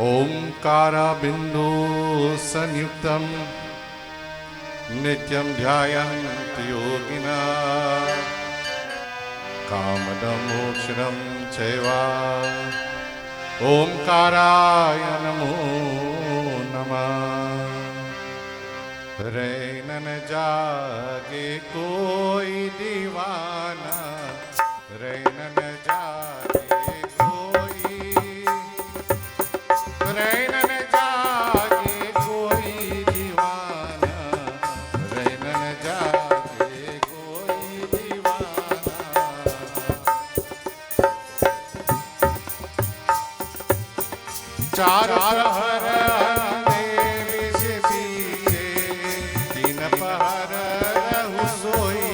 ओंकाराबिंदु संयुक्तं नित्यं ध्यायन्ति योगिनः कामदं मोक्षदं चैव ओंकाराय नमो नमः। रैनन जागे कोई दीवाना, रैनन जागे कोई, रैनन जागे कोई दीवाना, रैनन जागे कोई दीवाना। चार पहर अंधेरे से पीछे, तीन पहर रहु सोई।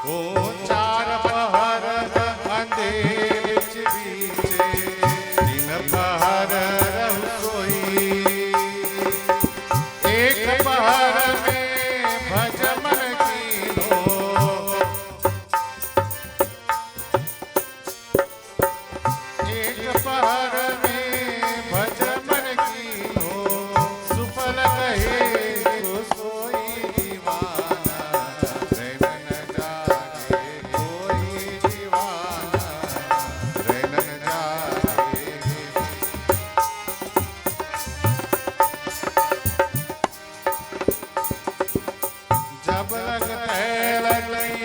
ओ चार पहर अंधेरे से पीछे, तीन पहर रहु सोई। एक पहर में भजमन कीनो, एक पहर में भजमन कीनो, सुफल कहे तो सोई दीवाना, रैनन जागे कोई दीवाना, रैनन जागे। जब लगते लगे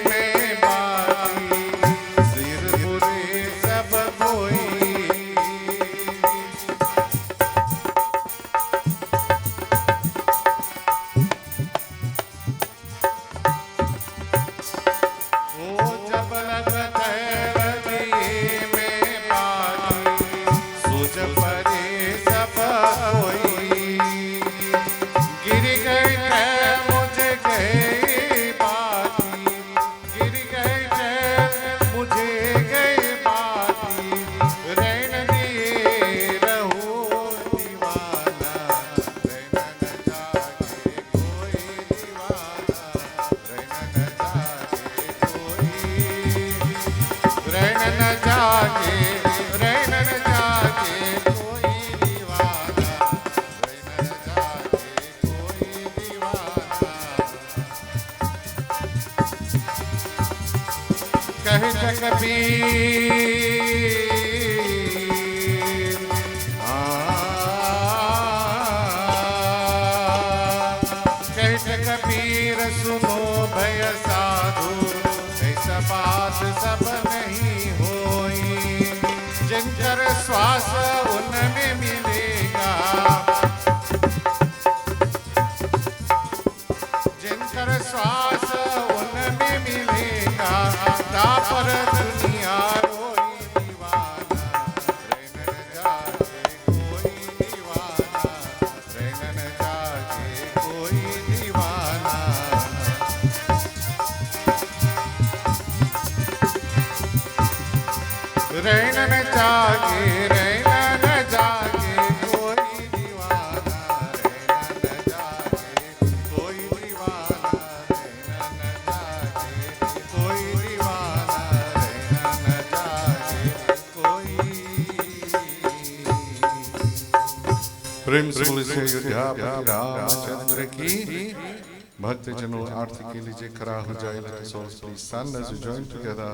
में बाती, सिर बुरे सब कोई। ओ जब लगते लगे में बाती, सूझ पड़े सब कोई। गिर गए मुझे गए बाती, गिर गए मुझे गए बाती, रैन दिए रहो दीवाना, रैनन जागे कोई दीवाना, रैनन जागे कोई, रैनन जागे, रैनन जागे कोई दीवाना, रैनन जागे कोई दीवाना। कहत कबीर कहत कबीर सुनो भय साधु, ऐसा बात सब नहीं होई। जिनकर श्वास उनमें मिलेगा, जिनकर श्वास उनमें मिलेगा, तापर दुनिया रोई दीवाना, रैनन जागे कोई दीवाना, रैनन जागे कोई दीवाना। रैनन जागे, रैनन जागे कोई दीवाना, रैनन जागे कोई दीवाना, रैनन जागे कोई दीवाना, रैनन जागे कोई। प्रेम से बोले से अयोध्या रामचंद्र की। भक्तजनों आरती के लिए खड़ा हो जाए, let us all please stand as we join together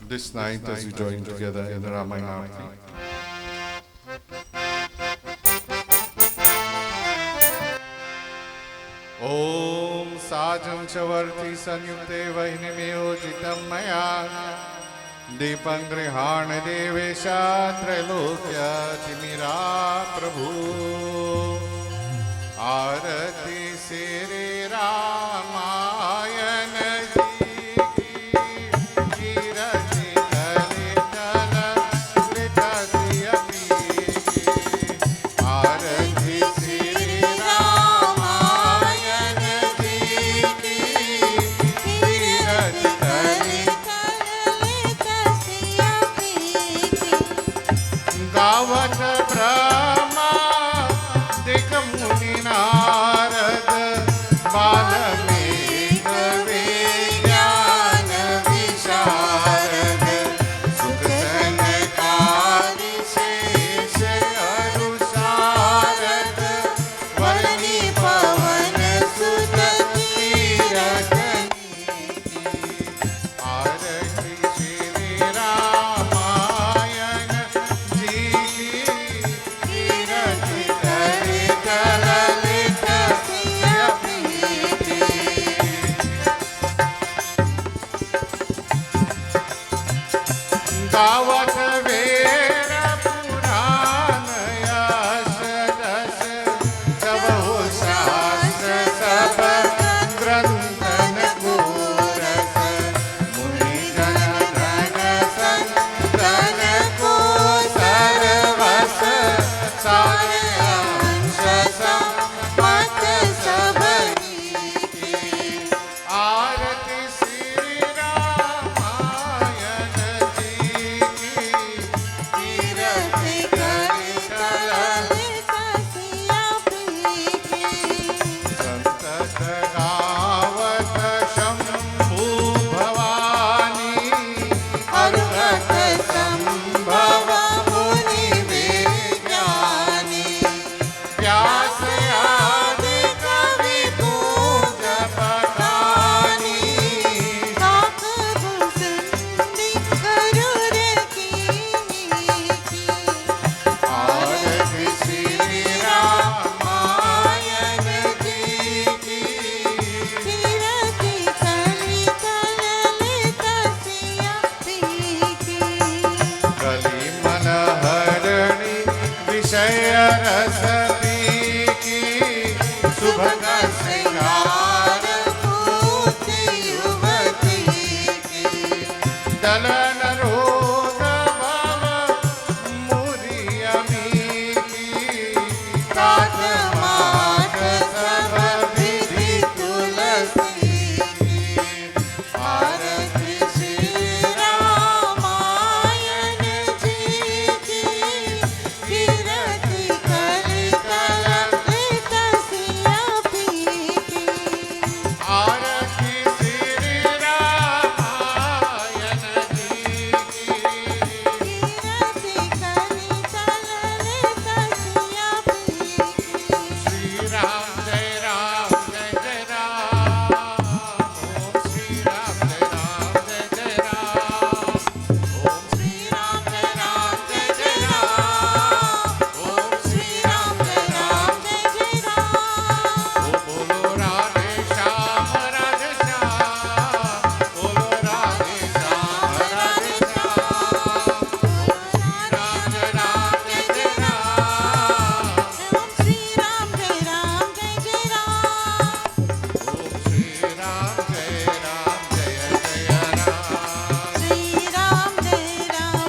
this night, as we join together in the Ramayana Aarti. Om Sajam Chavarti Sanyukte Vahinimyojitam Maya Deepam Grihana Devesha Trailokya Timira Prabhu Arati Sri Ramayana गावत ब्रह्मा दिक मुनि नारद गावत वेद पुराण यश जस सब हो शास्त्र सब ग्रंथन को रस मुनि जन धन संतन को सर्वस सारे अंश सम्मत सबनी की आरती श्री रामायण जी की कीरति कलित ललित सिया प्रीति संतत गावत शंभु भवानी अर्घत संभव मुनि विज्ञानी व्यास आदि कवि पूज बखानी काकभूषणी गरुड़ कीनी आरती श्री रामायण जी की कीरति कलित ललित सिया प्रीति कली मन हरणी विषय रस की सुभग श्रृंगार पूत युवती की दलन रोग भव मुरियमी की काज माग सब विधि तुलसी की आरती श्री रामायण जी की कीरति कलित ललित सिया प्रीति आरती श्री रामायण जी की कीरति कलित ललित सिया प्रीति श्री राम जय जय राम ओम श्री राम जय जय राम ओम श्री राम जय जय राम ओम श्री राम जय जय राम ओ बोलो राधे श्याम बोलो राधे श्याम राम जय राम जय राम ओम श्री राम जय जय राम ओम श्री राम जय जय राम श्री राम जय जय राम बोलो श्री राम जय जय राम श्री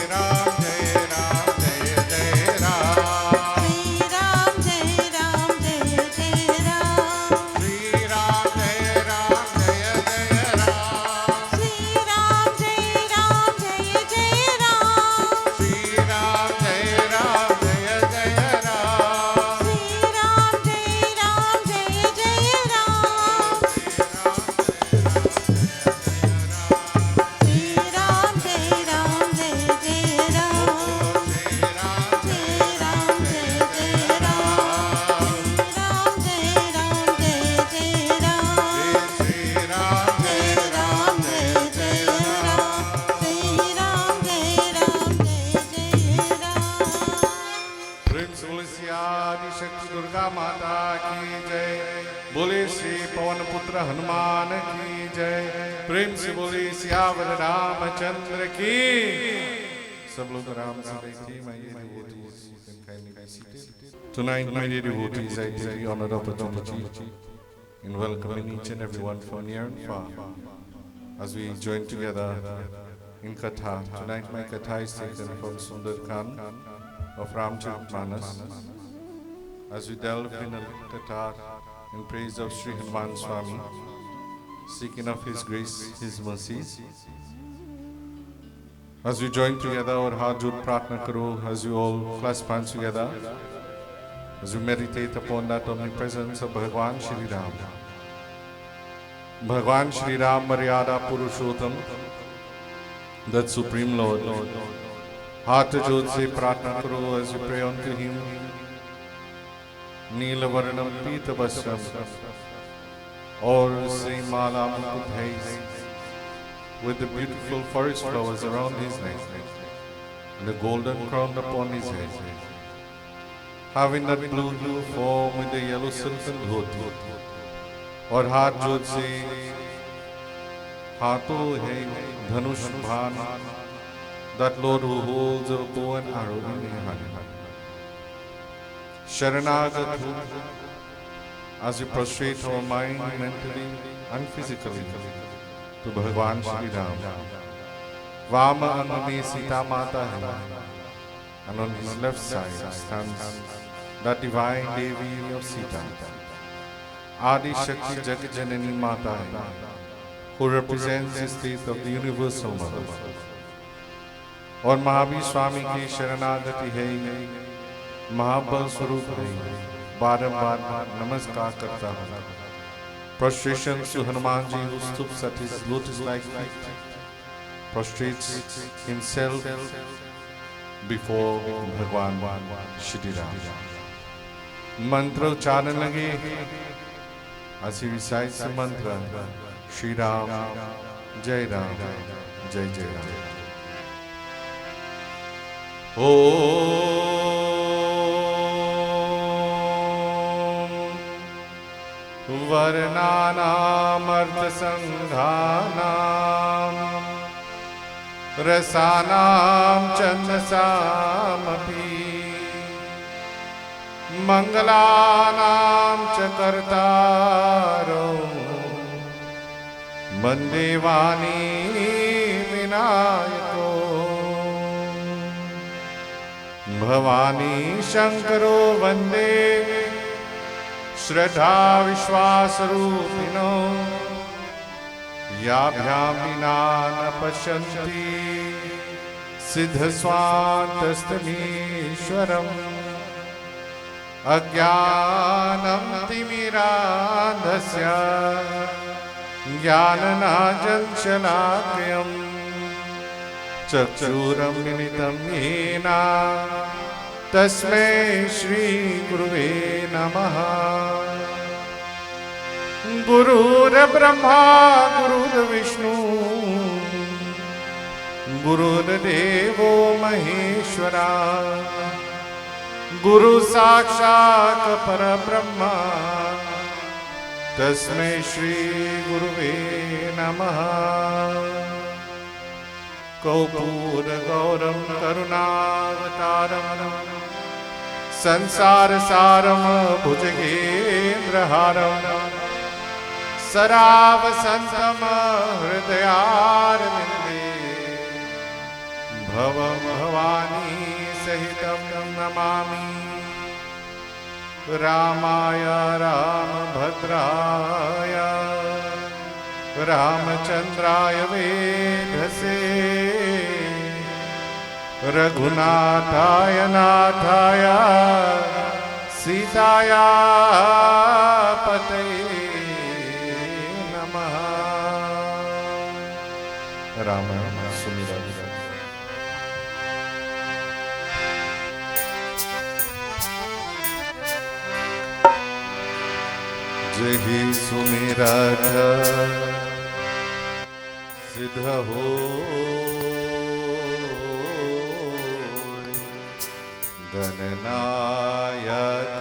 राम जय जय राम श्री राम जय जय राम श्री राम जय जय राम श्री राम जय जय राम श्री राम जय जय राम श्री राम जय जय राम श्री राम श्री राम जय जय राम राम जय जय राम श्री राम जय राम जय जय राम श्री राम जय जय राम प्रेम से बोले श्री आदि शक्ति दुर्गा माता की जय बोले श्री पवन पुत्र हनुमान की जय प्रेम से बोले सियावर रामचंद्र की सब लोग आराम से बैठिए my dear devotees, you can kindly be seated. Tonight, my dear devotees, I take the honored opportunity in welcoming each and everyone from near and far as we join together in Katha. Tonight, my Katha is taken from Sundar Khan of Ramcharitmanas as we delve in a Katha in praise of Sri Hanuman Swami, seeking of His grace, His mercies. As we join together our heart jod pratna karo, as we all clasp hands together, as we meditate upon that omnipresence of Bhagwan Shri Ram. Bhagwan Shri Ram Maryada Purushottam, that Supreme Lord. Heart jod se pratna karo as we pray unto Him. Neela Varnam Pita Basram, or Sri Mala Mukut with the beautiful forest flowers around his neck and a golden crown upon his head, having that blue form with the yellow silken hood, और हाथ जोड़ से हाथों है धनुष बाण, that Lord who holds a bow and arrow in his hand. Sharanagat who, as we prostrate our mind mentally and physically to Bhagwan Shri Ram. Vama Angami Sita Mata hai, and on his left side stands that divine Devi of Sita, Adi Shakti Jagajanani Mata hai, who represents the state of the universal mother. और महावीर स्वामी की शरणागति है, महाबल स्वरूप है, बारंबार नमस्कार करता हूँ. Prostration to Hanuman ji who stoops at his lotus-like feet, prostrates himself before Bhagwan Shri Ram. Mantra ucharan lage as he recites the mantra, Shri Ram, Jai Ram, Jai Jai Ram. ॐ वर्णानामर्थसङ्घानां रसानां छन्दसामपि मङ्गलानां च कर्तारो वन्दे वाणी विनायको भवानी शंकरो वंदे श्रद्धा विश्वास रूपिणो याभ्यां विना न पश्यन्ति सिद्ध स्वान्तस्तमीश्वरम् अज्ञानं तिमिरान्धस्य ज्ञाननाजनशलाकयम् चक्षुरुन्मिलितं येन तस्मै श्री गुरुवे नमः. गुरुर्ब्रह्मा गुरुर्विष्णु गुरुर्देवो महेश्वरा गुरु साक्षात् परब्रह्मा तस्मै श्री गुरुवे नमः. कौपूर गौरम करुणावतारम संसार सारम भुजगेन्द्रहारम सरावसंतम हृदयारविंदे भवं भवानी सहितं नमामि. रामाय रामभद्राय रामचंद्राय वेधसे रघुनाथाय नाथाय सीताया पतये नमः. राम सुमिरा जही सुमिरा सिद्ध हो गणनायक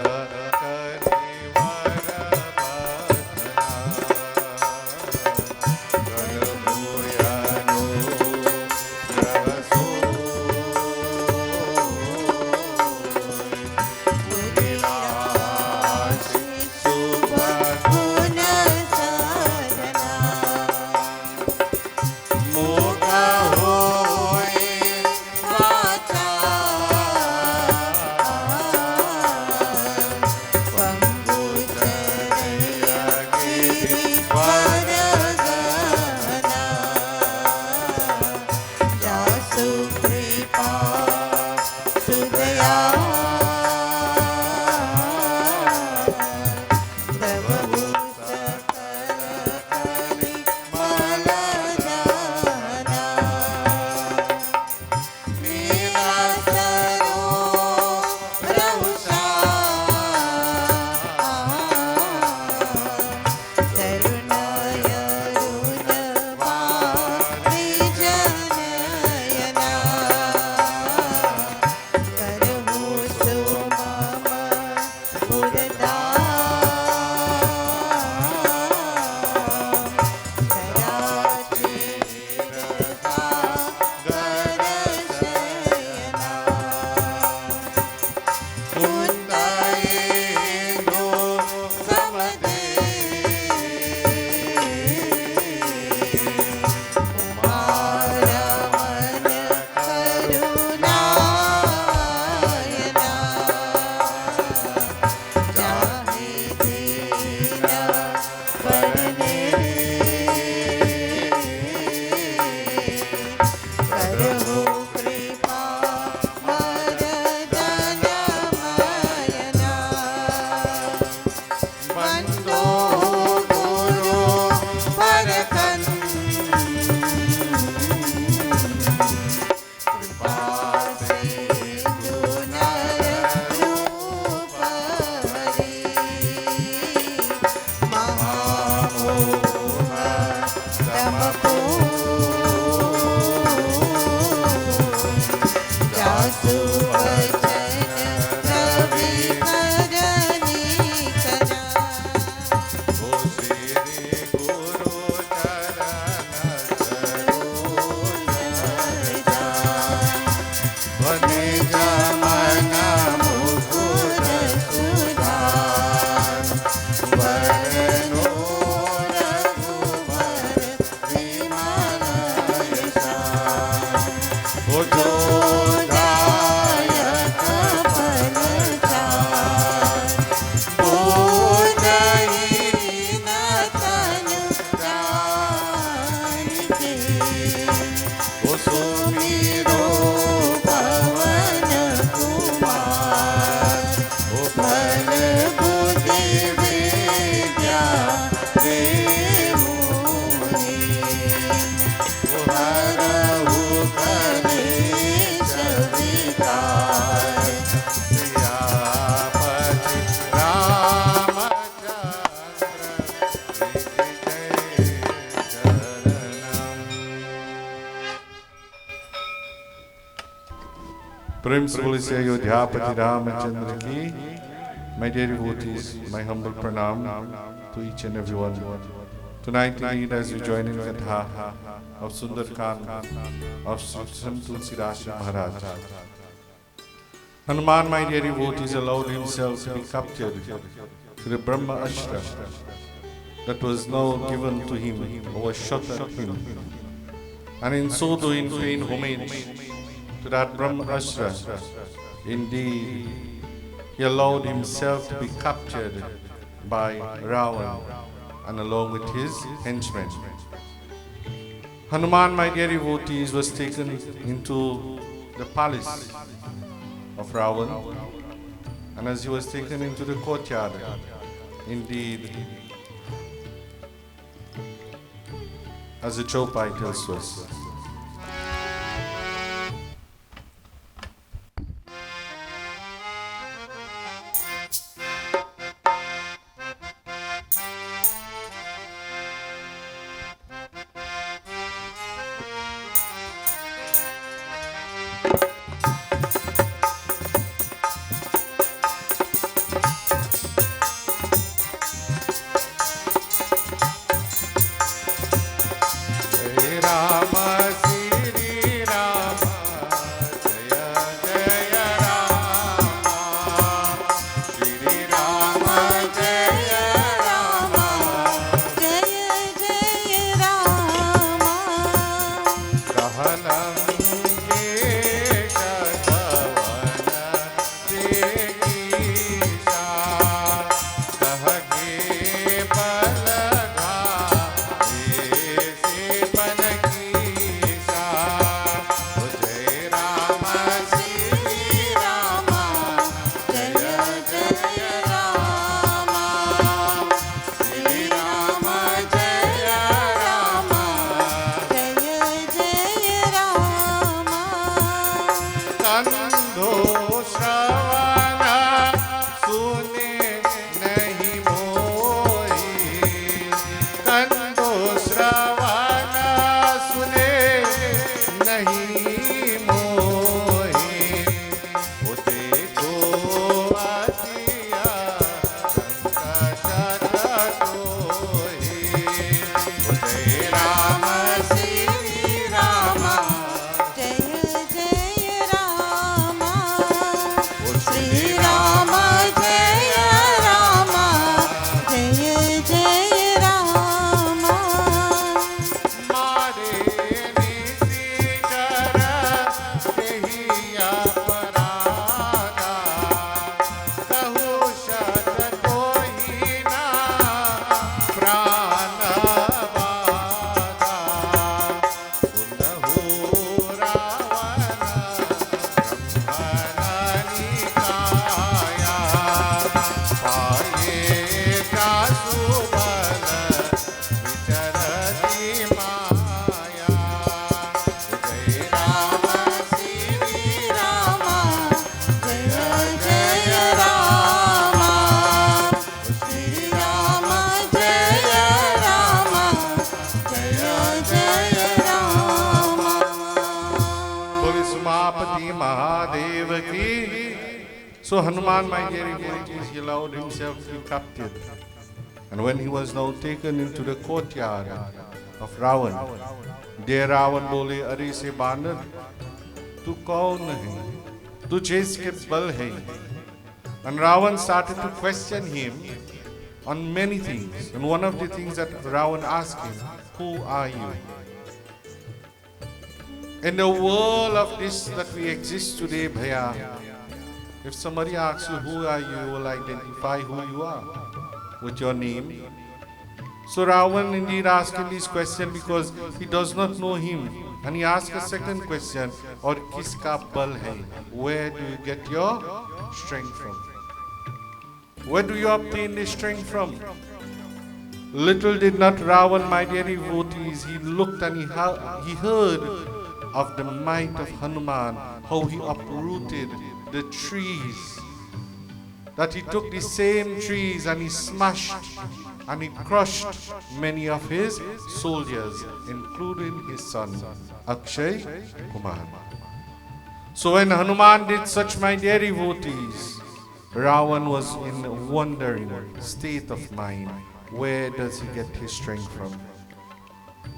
ઉંડાયેલો સમદે प्रेम से बोले से अयोध्यापति रामचंद्र की. My dear devotees, my humble pranam to each and everyone. Tonight indeed, as we join in Katha of Sundarkand of Sri Sant Tulsidas Maharaj, Hanuman, my dear devotees, allowed himself to be captured to the Brahma Astra that was now given to him or was shot at him, and in so doing paying homage to that Brahma Astra. Indeed, he allowed himself to be captured by Ravan and along with his henchmen. Hanuman, my dear devotees, was taken into the palace of Ravan, and as he was taken into the courtyard, indeed, as the Chaupai tells us, Mahadev ki. So Hanuman, my dear devotees, he allowed himself to be captured. And when he was now taken into the courtyard of Ravan, there Ravan bole, "Are se banar, tu kaun hai? Tujhe iske bal hai?" And Ravan started to question him on many things. And one of the things that Ravan asked him, "Who are you?" In the world of this that we exist today, Bhaya, if somebody asks you, "Who are you?" you will identify who you are with your name. So Ravan indeed asked him this question because he does not know him. And he asked a second question, "Aur kiska bal hai?" Where do you get your strength from? Where do you obtain this strength from? Little did not Ravan, my dear devotees, he looked and he heard of the might of Hanuman, how he uprooted the trees, that he took the same trees and he smashed and he crushed many of his soldiers, including his son Akshay Kumar. So when Hanuman did such, my dear devotees, Ravan was in a wondering state of mind. Where does he get his strength from?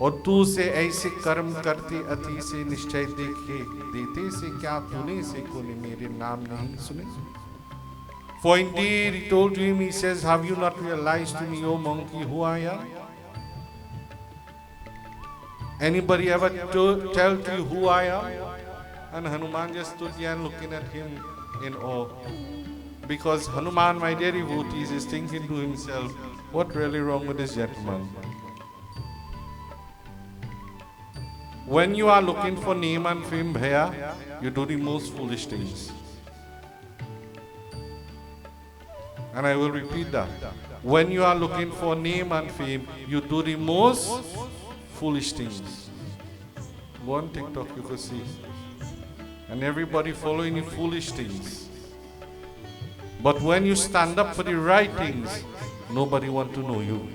और तू से ऐसे कर्म करते अति से निश्चय देखे देते से क्या तूने से कोने मेरे नाम नहीं सुने? For indeed, he told him, he says, "Have you not realized to me, O monkey, who I am?" Anybody ever tell to you who I am? And Hanuman just stood there and looking at him in awe. Because Hanuman, my dear devotees, is thinking to himself, what really wrong with this gentleman? When you are looking for name and fame, Bhaya, you do the most foolish things. And I will repeat that. When you are looking for name and fame, you do the most foolish things. Go on TikTok, you could see. And everybody following the foolish things. But when you stand up for the right things, nobody wants to know you.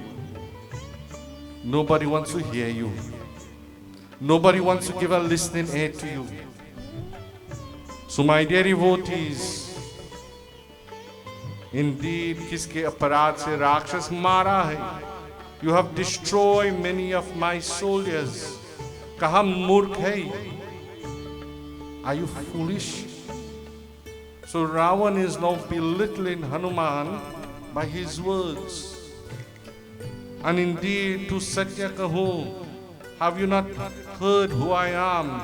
Nobody wants to hear you. Nobody wants to give a listening ear to you. So my dear devotees, indeed, किसके अपराध से राक्षस मारा है? You have destroyed many of my soldiers. कहाँ मूर्ख है? Are you foolish? So Ravan is now belittling Hanuman by his words. And indeed, to Satya kahu, have you not heard who I am?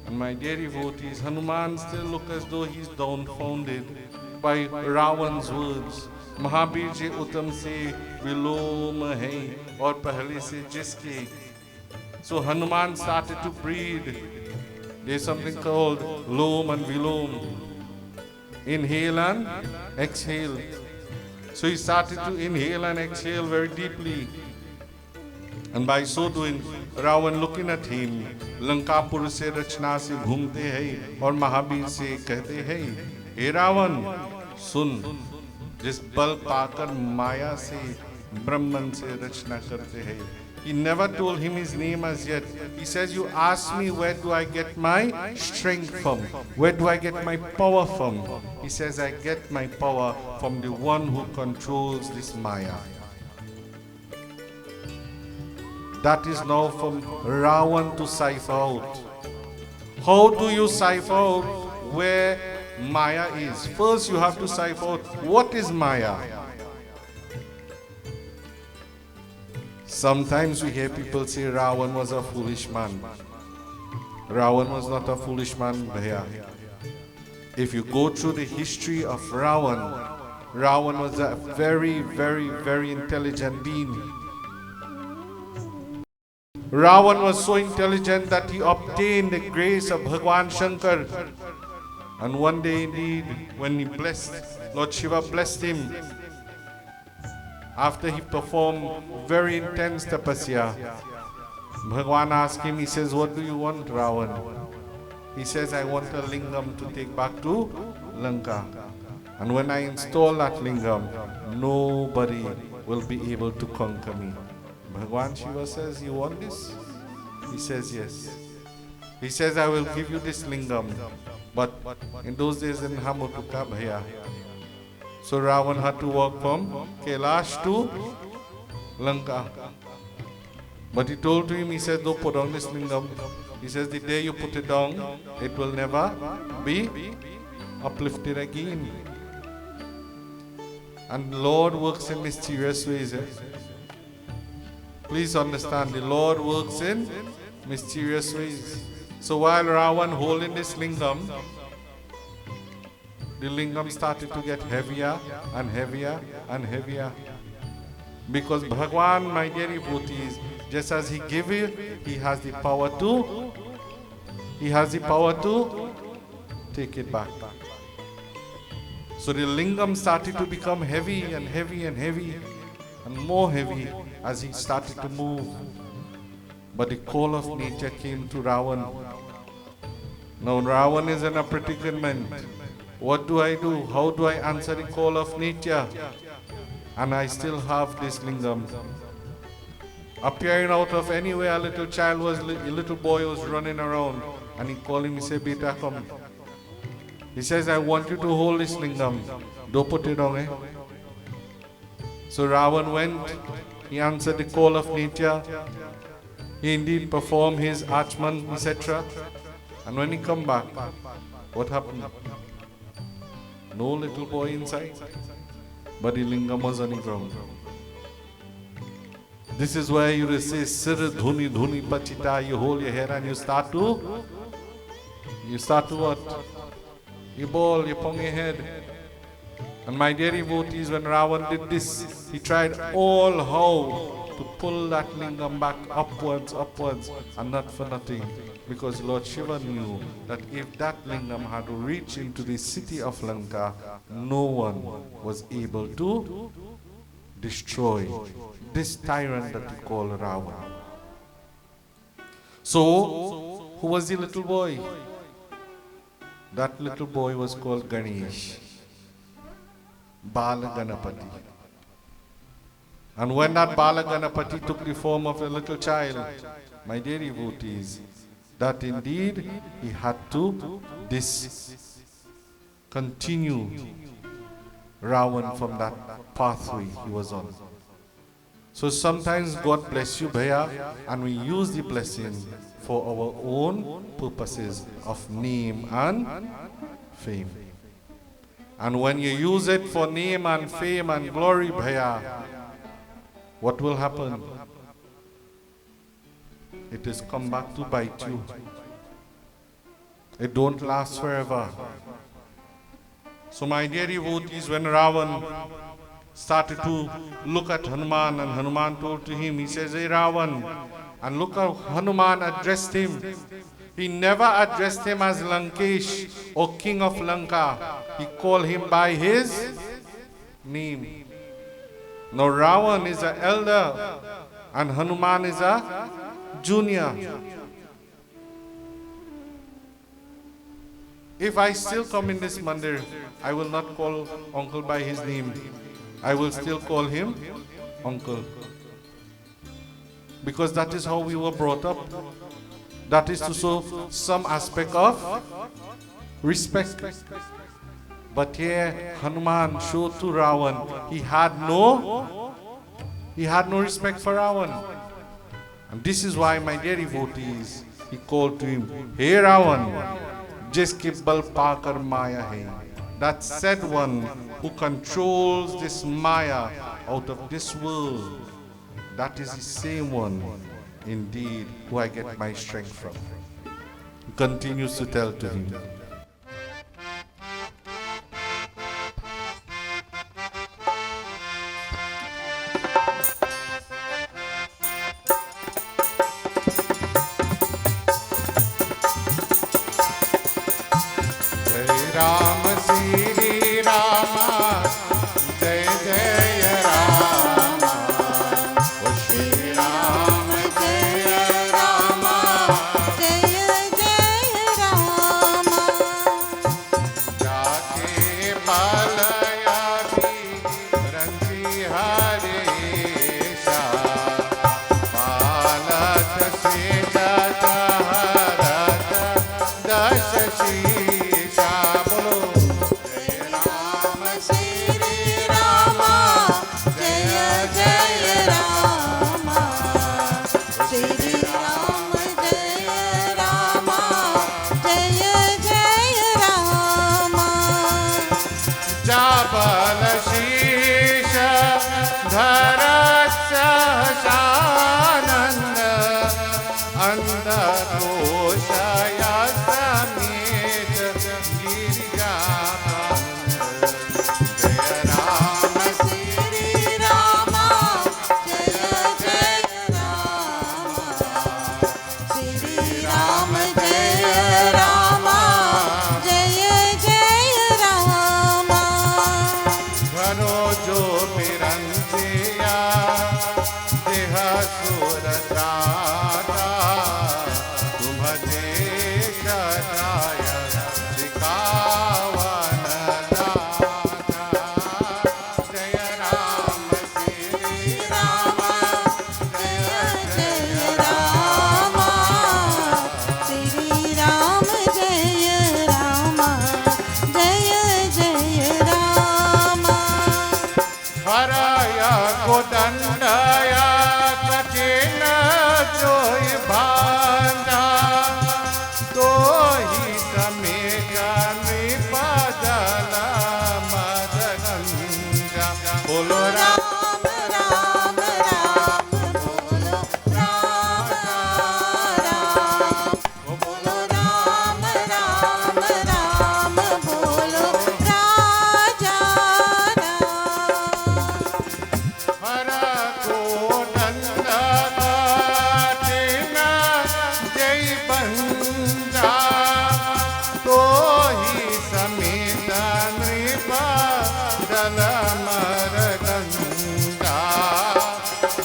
And my dear devotees, Hanuman still look as though he's dumbfounded by Ravan's words. Mahabir ji uttam se vilom hai aur pehle se jiske. So Hanuman started to breathe. There's something called lom and vilom. Inhale and exhale. So he started to inhale and exhale very deeply. And by so doing, Ravan looking at him, Lankapur se rachna se घूमते हैं और महावीर से कहते हैं, हे रावण सुन, जिस बल पाकर माया से ब्रह्मन से रचना करते हैं. He never told him his name as yet. He says, you ask me where do I get my strength from? Where do I get my power from? He says, I get my power from the one who controls this Maya. That is now from Ravan to cipher out. How do you cipher out where Maya is? First you have to cipher out what is Maya. Sometimes we hear people say Ravan was a foolish man. Ravan was not a foolish man, Bhaiya. If you go through the history of Ravan, Ravan was a very, very, very intelligent being. Ravan was so intelligent that he obtained the grace of Bhagwan Shankar. And one day indeed, when he blessed, Lord Shiva blessed him, after he performed very intense tapasya, Bhagwan asked him, he says, what do you want, Ravan? He says, I want a lingam to take back to Lanka. And when I install that lingam, nobody will be able to conquer me. Bhagwan Shiva says, you want this? He says, yes. He says, I will give you this lingam. But in those days in Hamutuka Bhaya. So Ravan had to walk from Kailash to Lanka. But he told to him, he said, don't put down this lingam. He says, the day you put it down, it will never be uplifted again. And the Lord works in mysterious ways. Please understand, the Lord works in mysterious ways. So while Ravan holding this lingam, the lingam started to get heavier and heavier and heavier. Because Bhagwan, my dear devotees, just as he gave it, he has the power to take it back. So the lingam started to become heavy and heavy and heavy and more heavy as he started to move. But the call of nature came to Ravan. Now Ravan is in a predicament. What do I do? How do I answer the call of nature? And I still have this lingam. Appearing out of anywhere, a little boy was running around, and he called him, he said, Beta, come. He says, I want you to hold this lingam. Don't put it on, So Ravan went, he answered the call of nature. He indeed performed his Achman, etc. And when he come back, what happened? No little boy inside, but the lingam was on the ground. This is where you say, Sir Dhuni Dhuni Pachita, you hold your hair and you start to what? You bawl, you pong your head. And my dear devotees, when Ravan did this, he tried all how to pull that lingam back upwards, and not for nothing. Because Lord Shiva knew that if that lingam had reached into the city of Lanka, no one was able to destroy this tyrant that we call Ravan. So, who was the little boy? That little boy was called Ganesh, Bala Ganapati. And when that Bala Ganapati took the form of a little child, my dear devotees, that indeed he had to discontinue Ravan from that pathway he was on. So sometimes God bless you, Bhaya, and we use the blessing for our own purposes of name and fame. And when you use it for name and fame and glory, Bhaya, what will happen? It is come back to bite you. It don't last forever. So my dear devotees, when Ravan started to look at Hanuman, and Hanuman told to him, he says, hey Ravan, and look how Hanuman addressed him. He never addressed him as Lankesh or King of Lanka. He called him by his name. Now Ravan is an elder and Hanuman is a junior. If I still come in this mandir, I will not call uncle by his name. I will still call him uncle. Because that is how we were brought up. That is to show some aspect of respect. But here Hanuman showed to Ravan, he had no respect for Ravan. And this is why, my dear devotees, he called to him, hey Ravan, jiske bal paakar maya hai. That said one who controls this maya out of this world, that is the same one indeed who I get my strength from. He continues to tell to him. बलशीष धरत सहसानंद अंधकोशय समेत गिरिजानंद जय राम श्री राम जय जय राम श्री राम जय राम जय जय राम घरो जो बिरंजिया देह सुर त्राता तुम देश जाय सिकावन दाता जय राम श्री राम जय जय राम श्री राम जय राम जय जय राम हरय कोदंडय कठिन जोय भांडा तो ही समेत नृपदल मदगंजा बोलो राम राम राम बोलो राम राम बोलो राम राम राम बोलो राजा राम हर कोदंड कठिन जय बंजा तो ही समेत नृपदल मदगंजा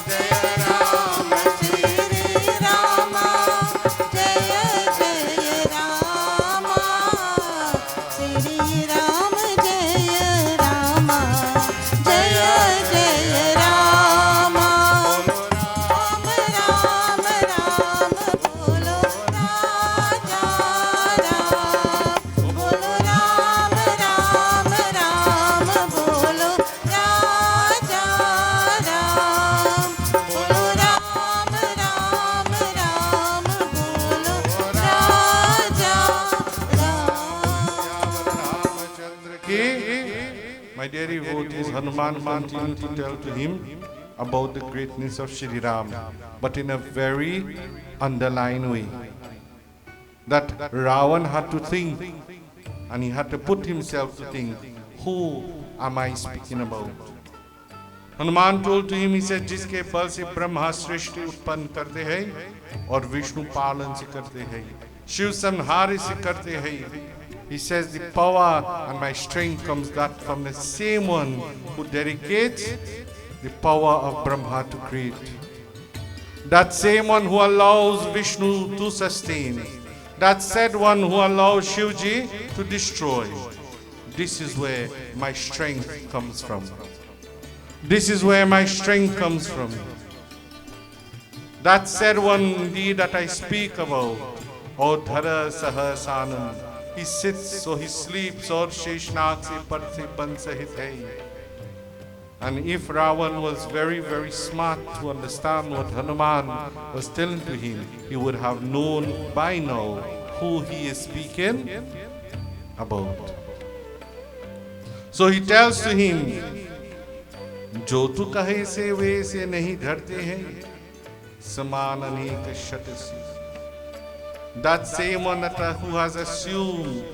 जय राम श्री राम जय जय राम श्री राम जय राम जय जय राम राम राम राम बोलो राजा राम बोलो राम राम राम बोलो राजा राम बोलो राम राम राम बोलो राजा Ram Ramachandra ki. My dear devotees, Hanuman continued to tell to him about the greatness of Shri Ram, but in a very underlined way. That Ravan had to think, and he had to put himself to think, who am I speaking about? Hanuman told to him, he said, जिसके बल से ब्रह्मा सृष्टि उत्पन्न करते हैं और विष्णु पालन से करते हैं, शिव संहार से करते हैं. He says the power and my strength comes that from the same one who dedicates the power of Brahma to create. That same one who allows Vishnu to sustain. That said one who allows Shivji to destroy. This is where my strength comes from. This is where my strength comes from. That said one indeed that I speak about. O Dhara Sahasanam. He sits or he sleeps or Sheshnag se par se pan sahit hai. And if Ravan was very, very smart to understand what Hanuman was telling to him, he would have known by now who he is speaking about. So he tells to him, जो तू कहे से वैसे नहीं धरते हैं समान अनेक शत से. That same one who has assumed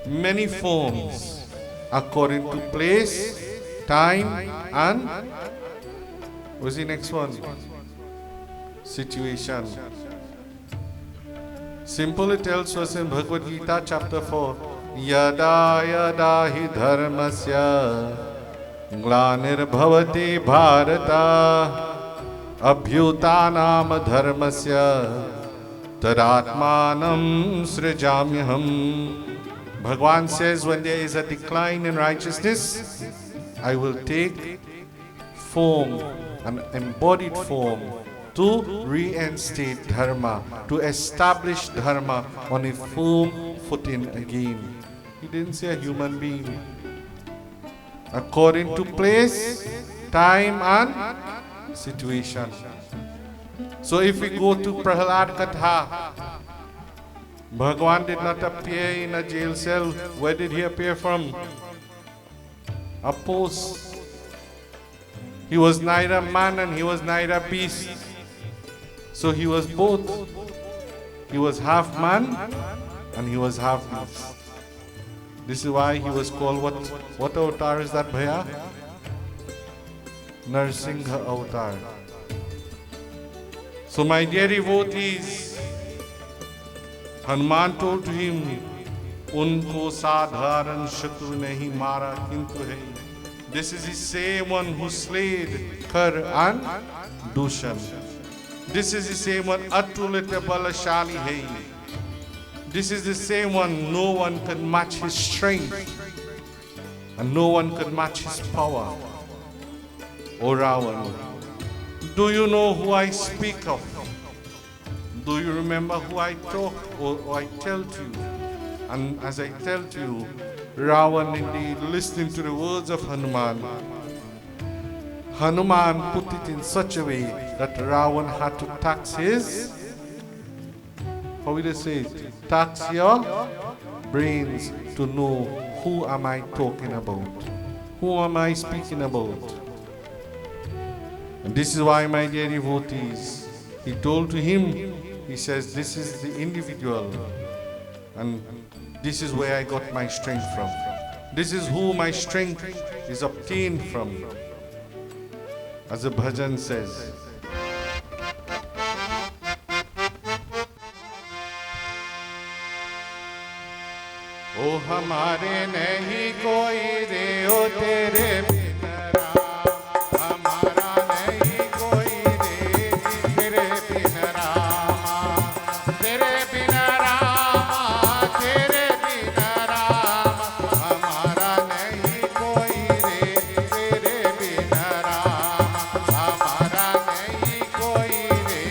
many forms according to place, time, and what's the next one? Situation. Simple, it tells us in Bhagavad Gita chapter 4, Yada yada hi dharmasya ग्लानिर्भवति Bharat अभ्युत्थानाम धर्मस्य तदात्मानं सृजाम्यहम्. Bhagavan says, when there is a decline in righteousness, I will take form, an embodied form, to reinstate dharma, to establish dharma on a firm footing again. He didn't say a human being. According to place, time and situation. So if we go to Prahlad Katha, Bhagavan did not appear in a jail cell. Where did he appear from? opposed. He was neither man and he was neither beast. So he was both. He was half man and he was half beast. This is why he was called what avatar is that, Bhaiya? Narsingha avatar. So my dear devotees, Hanuman told to him, Unko sadharan shatru nahi mara kintu hai. This is the same one who slayed Kar and Dushan. This is the same one Atulita Balashali hai. This is the same one, no one can match his strength and no one can match his power. O Ravan, do you know who I speak of? Do you remember who I talk or I tell to you? And as I tell to you, Ravan indeed listening to the words of Hanuman, Hanuman put it in such a way that Ravan had to tax his, how will they say it? Tax your brains to know who am I talking about? Who am I speaking about? And this is why, my dear devotees, he told to him, he says, this is the individual and this is where I got my strength from. This is who my strength is obtained from. As the bhajan says, O hamare nahi koi re o tere bin Ram, hamara nahi koi re tere bin Rama, tere bin Rama, tere bin Rama, hamara nahi koi re tere bin Rama, hamara nahi koi re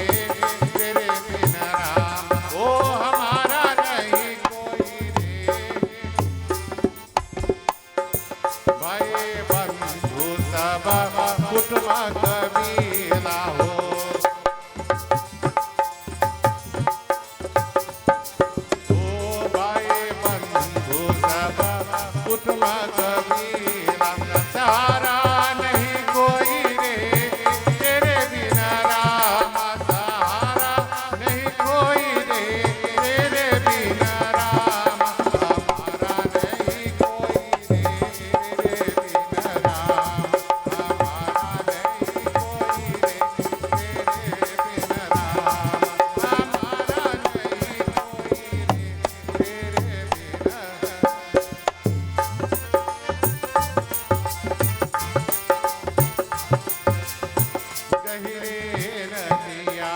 tere bin Rama, O hamara nahi koi re. Bhai bandhu sab kutma kabila ho, o bhai bandhu sab kutma kabila, sahara nahi koi re tere bina Rama, sahara nahi koi re tere bina Rama, hamara nahi koi re tere bina Rama, hamara nahi koi re tere bina Rama, hamara nahi koi re tere bina. गहिरे नदिया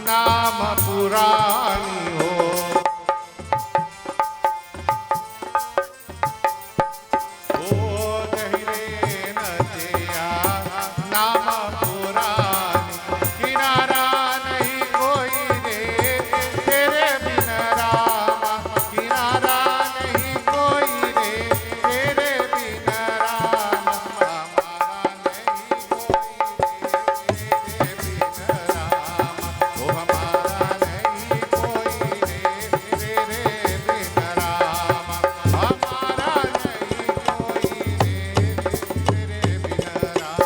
नाम पुरानी हो, ओ गहिरे नदिया नाम पुरानी, किनारा नहीं कोई रे तेरे बिन रामा, किनारा नहीं कोई रे तेरे बिन रामा, हमारा नहीं कोई रे तेरे बिन रामा, ओ हमारा नहीं कोई रे तेरे बिन रामा, हमारा नहीं कोई रे तेरे बिन Rama.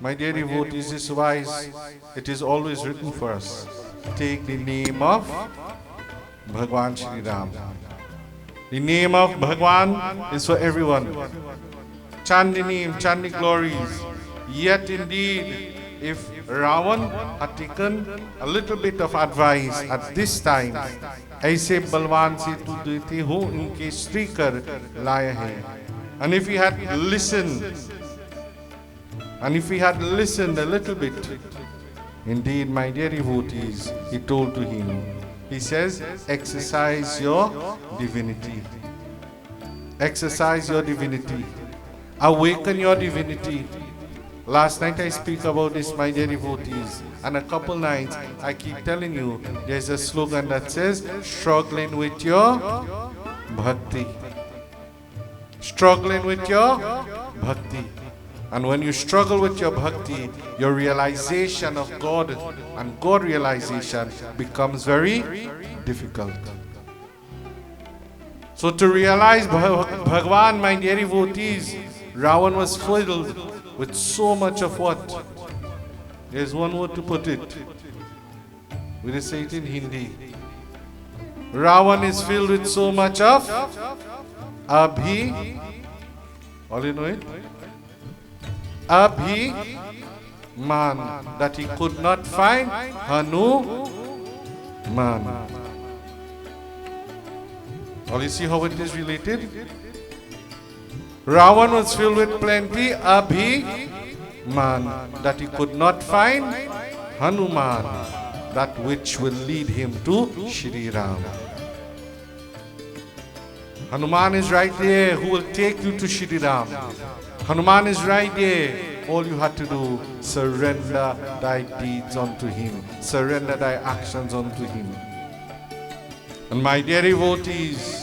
My dear devotees, this is why it is always written for us, take the name of Bhagwan Shri Ram. The name of Bhagwan is for everyone. Chant the name, chant the glories. Yet indeed, if Ravan had taken a little bit of advice at this time, ऐसे बलवान से तू देते हो इनके स्त्री कर लाया है. And if he had listened, and if he had listened a little bit, indeed, my dear devotees, he told to him, he says, exercise your divinity. Exercise your divinity. Awaken your divinity. Last night I speak about this, my dear devotees, and a couple nights I keep telling you, there's a slogan that says, struggling with your bhakti. Struggling with your bhakti. And when you struggle with your bhakti, your realization of God and God realization becomes very difficult. So to realize Bhagwan, my dear devotees, Ravan was filled with so much of what? There's one word to put it. We'll say it in Hindi. Ravan is filled with so much of Abhi. All you know it? Abhi man, that he could not find Hanuman. All you see how it is related? Ravan was filled with plenty Abhiman, that he could not find Hanuman, that which will lead him to Shri Ram. Hanuman is right there, who will take you to Shri Ram. Hanuman is right there. All you have to do, surrender thy deeds unto him. Surrender thy actions unto him. And my dear devotees,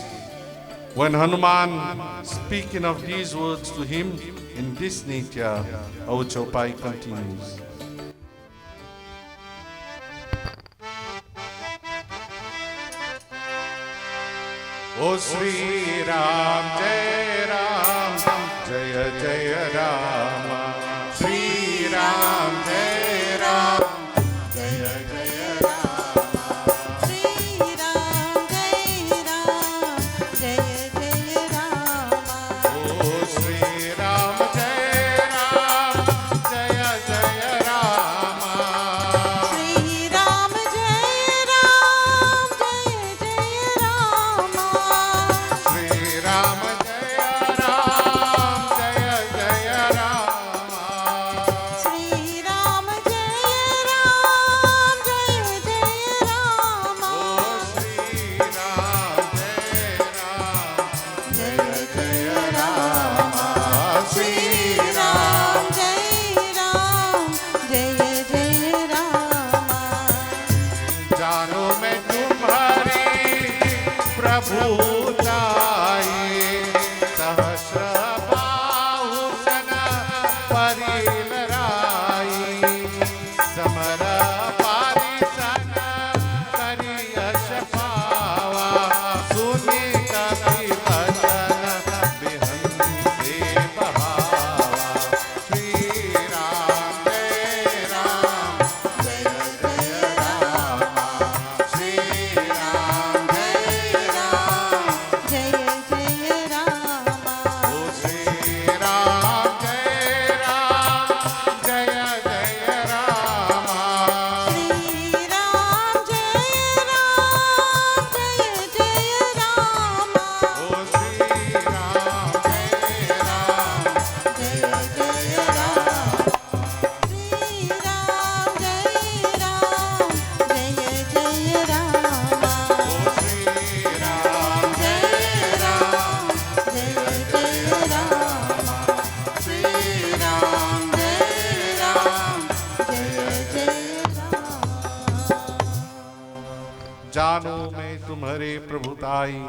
when Hanuman speaking of these words to him in this nature, our Chaupai continues. O Sri Ram, Jai Ram, Jaya Jaya Rama. Sri Ram, Jai Ram, Jaya Jaya Rama. Sri Ram, Jai Ram, Jaya Jaya Rama. O Sri Ram, Jai Ram, Jaya Jaya Rama. Sri Ram, Jai Ram, Jaya Jaya Rama. Sri Ram, Jaya Ram, Jaya Jaya Rama. Sri Ram, Jai Ram, Jaya Jaya Rama. जानो मैं तुम्हारी प्रभुताई सहस्र बाहु सन परिलराई summer पारिसन करि यश पावा सुनि कपि वचन बिहंसे बहावा श्री राम जय राम जय जय राम श्री राम जय राम Jaya Jaya Rama. ओ श्री राम जय राम जय जय Ram Sri Ram, Jai Ram, Jaya Jaya Rama. ओ श्री राम जय राम जय जय Ram Sri Ram, Jai Ram, Jaya Jaya Rama. ओ Shri Ram Jai Ram, Jaya Jaya Rama. Sri Ram, Jai Ram, Jaya Jaya Rama. जानो मैं तुम्हारे प्रभुताई.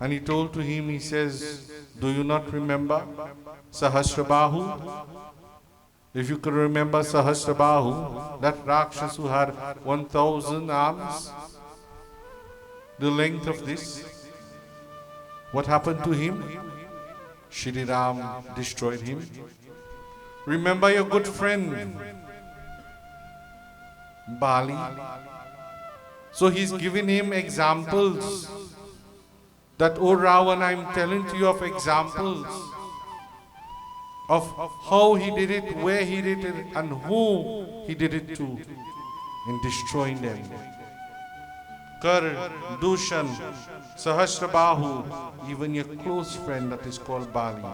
And he told to him, he says, do you not remember Sahasrabahu? If you could remember Sahasrabahu, that Rakshas who had 1,000 arms, the length of this, what happened to him? Shri Ram destroyed him. Remember your good friend, Bali. So he's giving him examples that, oh Ravan, I'm telling to you of examples of how he did it, where he did it, and who he did it to in destroying them. Kar, Dushan, Sahasrabahu, even your close friend that is called Bali,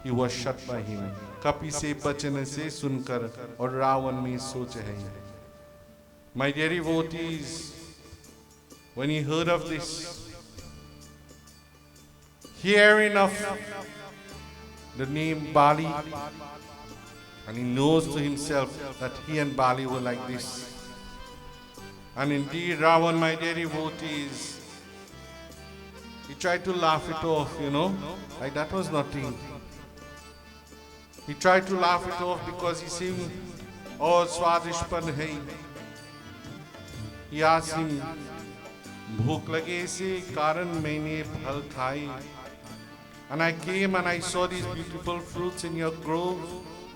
he was shut by him. Kapi se bachan se sunkar, or Ravan mein soch hai. My dear devotees, when he heard of this, hearing of the name Bali, and he knows to himself that he and Bali were like this. And indeed, Ravan, my dear devotees, he tried to laugh it off, like that was nothing. He tried to laugh it off because he seemed, oh, Swadishpan hai. He asked him, भूख लगे से कारण मैंने फल खाए. And I came and I saw these beautiful fruits in your grove,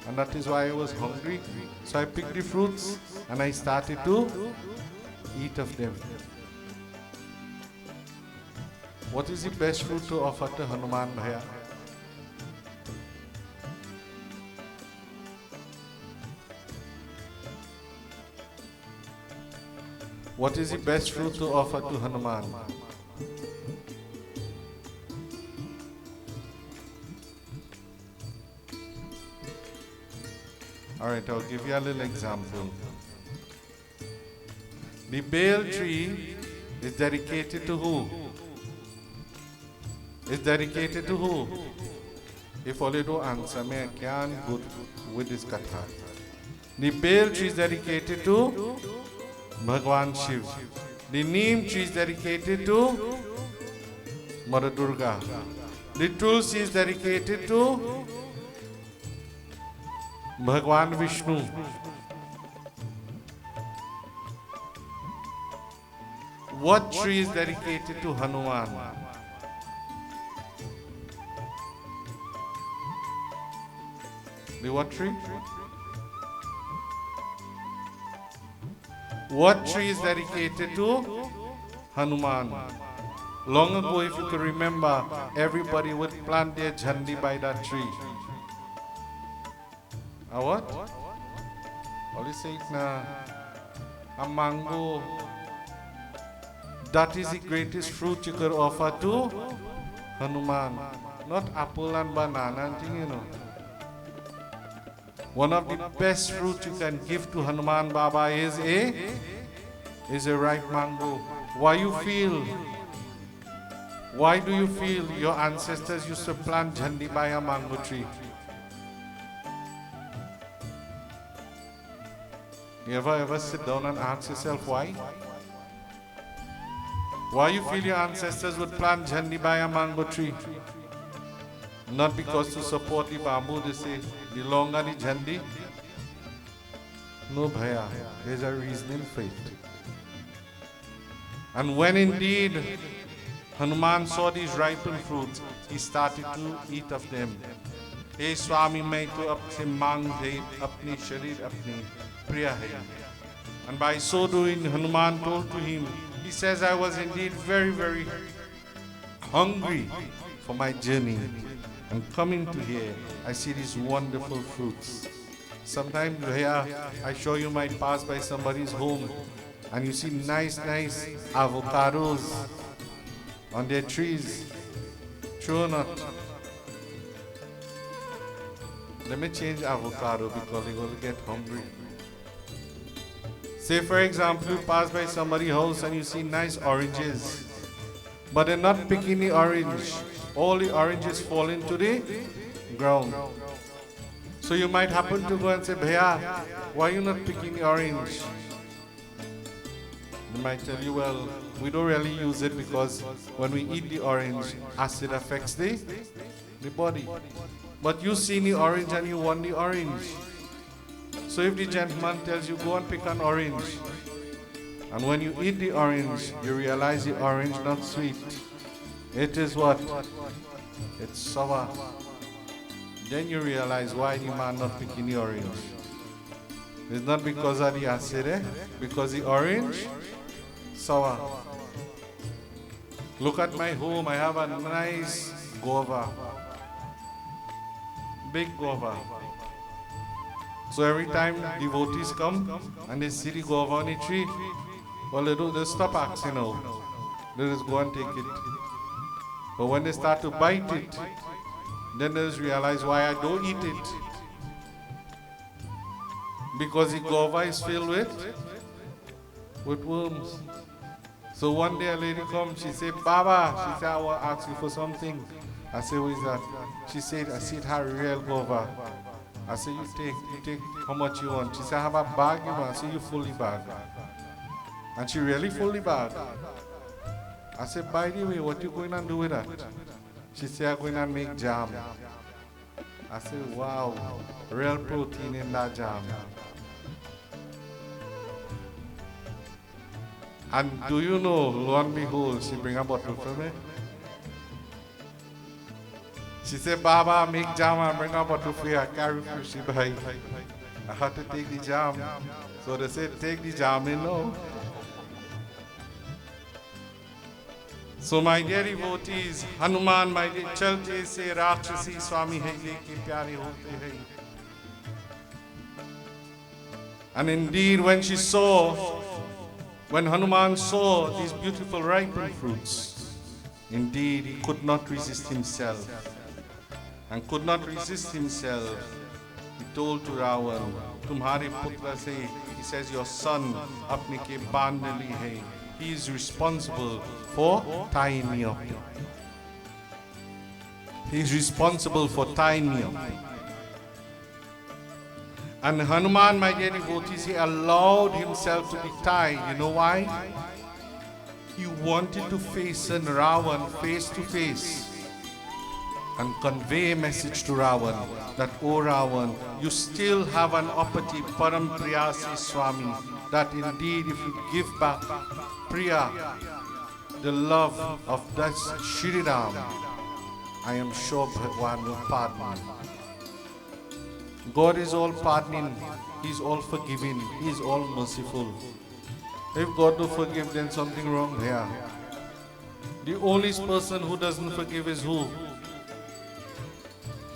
and that is why I was hungry. So I picked the fruits and I started to eat of them. What is the best fruit to offer to Hanuman Bhaiya? What is the best fruit to offer to Hanuman? Alright, I'll give you a little example. The Baal tree is dedicated to who? It's dedicated to who? If only don't answer me, I can't go with this katha. The Baal tree is dedicated to Bhagwan Shiv. The Neem tree is dedicated to Mother Durga. The Tulsi is dedicated to Bhagwan Vishnu. What tree is dedicated to Hanuman? The what tree? What tree is dedicated to Hanuman? Long ago, if you could remember, everybody would plant their jhandi by that tree. A what? All you say it na. A mango. That is the greatest fruit you could offer to Hanuman. Not apple and banana and thing, you know. One of the best fruit you can give to Hanuman Baba is a ripe mango. Why you feel? Why do you feel your ancestors used to plant jhandi by a mango tree? You ever sit down and ask yourself why? Why you feel your ancestors would plant jhandi by a mango tree? Not because to support the bamboo, they say, the longer the jhandi. No bhaiya, there's a reasoning for it. And when indeed Hanuman saw these ripened fruits, he started to eat of them. Hey Swami, मैं तो अपने मांग है, अपनी शरीर अपनी प्रिय है. And by so doing, Hanuman told to him, he says, I was indeed very, very hungry for my journey. And coming to here, I see these wonderful fruits. Sometimes here, I show you might pass by somebody's home and you see nice avocados on their trees. True or not? Let me change avocado because you're going to get hungry. Say for example, you pass by somebody's house and you see nice oranges, but they're not picking the orange. All the oranges fall into the ground. So you might happen to go and say, Bhaiya, why are you not picking the orange? They might tell you, well, we don't really use it because when we eat the orange, acid affects the body. But you see the orange and you want the orange. So if the gentleman tells you, go and pick an orange, and when you eat the orange, you realize the orange not sweet. It is what? It's sour. Then you realize why the man not picking the orange. It's not because of the acid, because the orange, sour. Look at my home, I have a nice guava. Big guava. So every time devotees come and they see the guava on the tree, well they stop asking now. They just go and take it. But when they start to bite it, then they just realize why I don't eat it. Because the guava is filled with worms. So one day a lady comes, she said, Baba, she said, I want to ask you for something. I said, what is that? She said, I see it had real guava. I said, you take how much you want. She said, I have a bag, you want. I said, you fully bag. And she really fully bag. I said, by the way, what you going to do with that? She said, I'm going to make jam. I said, wow, real protein in that jam. And do you know, lo and behold, she bring a bottle for me. She said, Baba, make jam and bring a bottle for you. I carry for she buy. I had to take the jam. So they said, take the jam in now. So my dear devotees, Hanuman, my dear, chalte se Rakshasi Swami hai leke pyare hote hai. And indeed, when Hanuman saw these beautiful ripened fruits, indeed he could not resist himself. And could not resist himself, he told to Ravan, Tumhare putra se, he says, your son, apne ke band li hai. He is responsible for tying me up. He is responsible for tying me up. And Hanuman, my dear devotees, he allowed himself to be tied. You know why? He wanted to face Ravan face to face and convey a message to Ravan that, oh Ravan, you still have an apati param priyasi Swami, that indeed if you give back Priya, the love of that Shri Ram, I am sure Bhagwan will pardon you. God is all pardoning, He is all forgiving, He is all merciful. If God don't forgive, then something wrong here. The only person who doesn't forgive is who?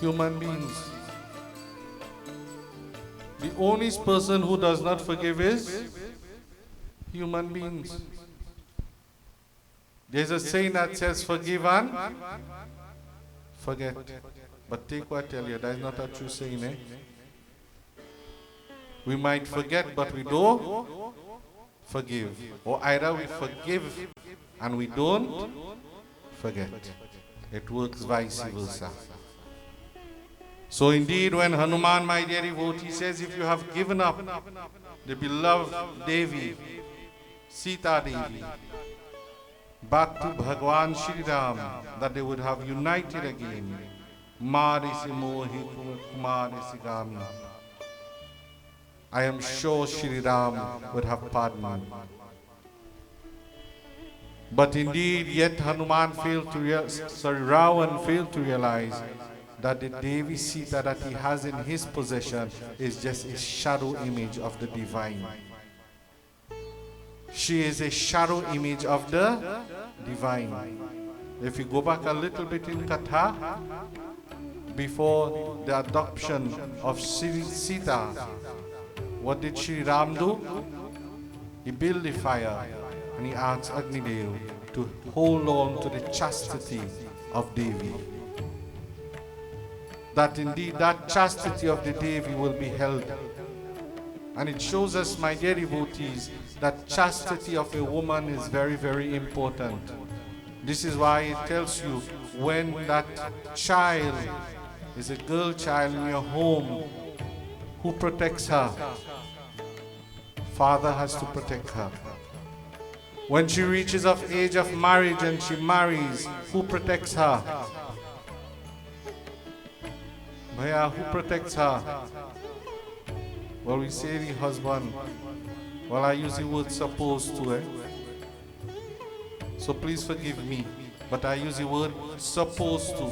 Human beings. The only person who does not forgive is human beings. There's a saying that says, forgive and forget. But take what I tell you, that is not a true saying, eh? We might forget, but we don't forgive. Or either we forgive and we don't forget. It works vice versa. So indeed, when Hanuman, my dear devotee, says, if you have given up the beloved Devi, Sita Devi, back to Bhagwan Shri Ram, that they would have united again. Marisi Mohi Kumarisi Gami. I am sure Shri Ram would have pardoned. But indeed, yet Hanuman failed to Ravan failed to realize that the Devi Sita that he has in his possession is just a shadow image of the divine. She is a shadow image of the divine. If you go back a little bit in Katha, before the adoption of Sita, what did Shri Ram do? He built the fire and he asked Agnidev to hold on to the chastity of Devi. That indeed that chastity of the Devi will be held. And it shows us, my dear devotees, that chastity of a woman is very, very important. This is why it tells you, when that child is a girl child in your home, who protects her? Father has to protect her. When she reaches of age of marriage and she marries, who protects her? Bhaiya, who protects her? Well, we say the husband. Well, I use the word supposed to, eh? So please forgive me, but I use the word supposed to.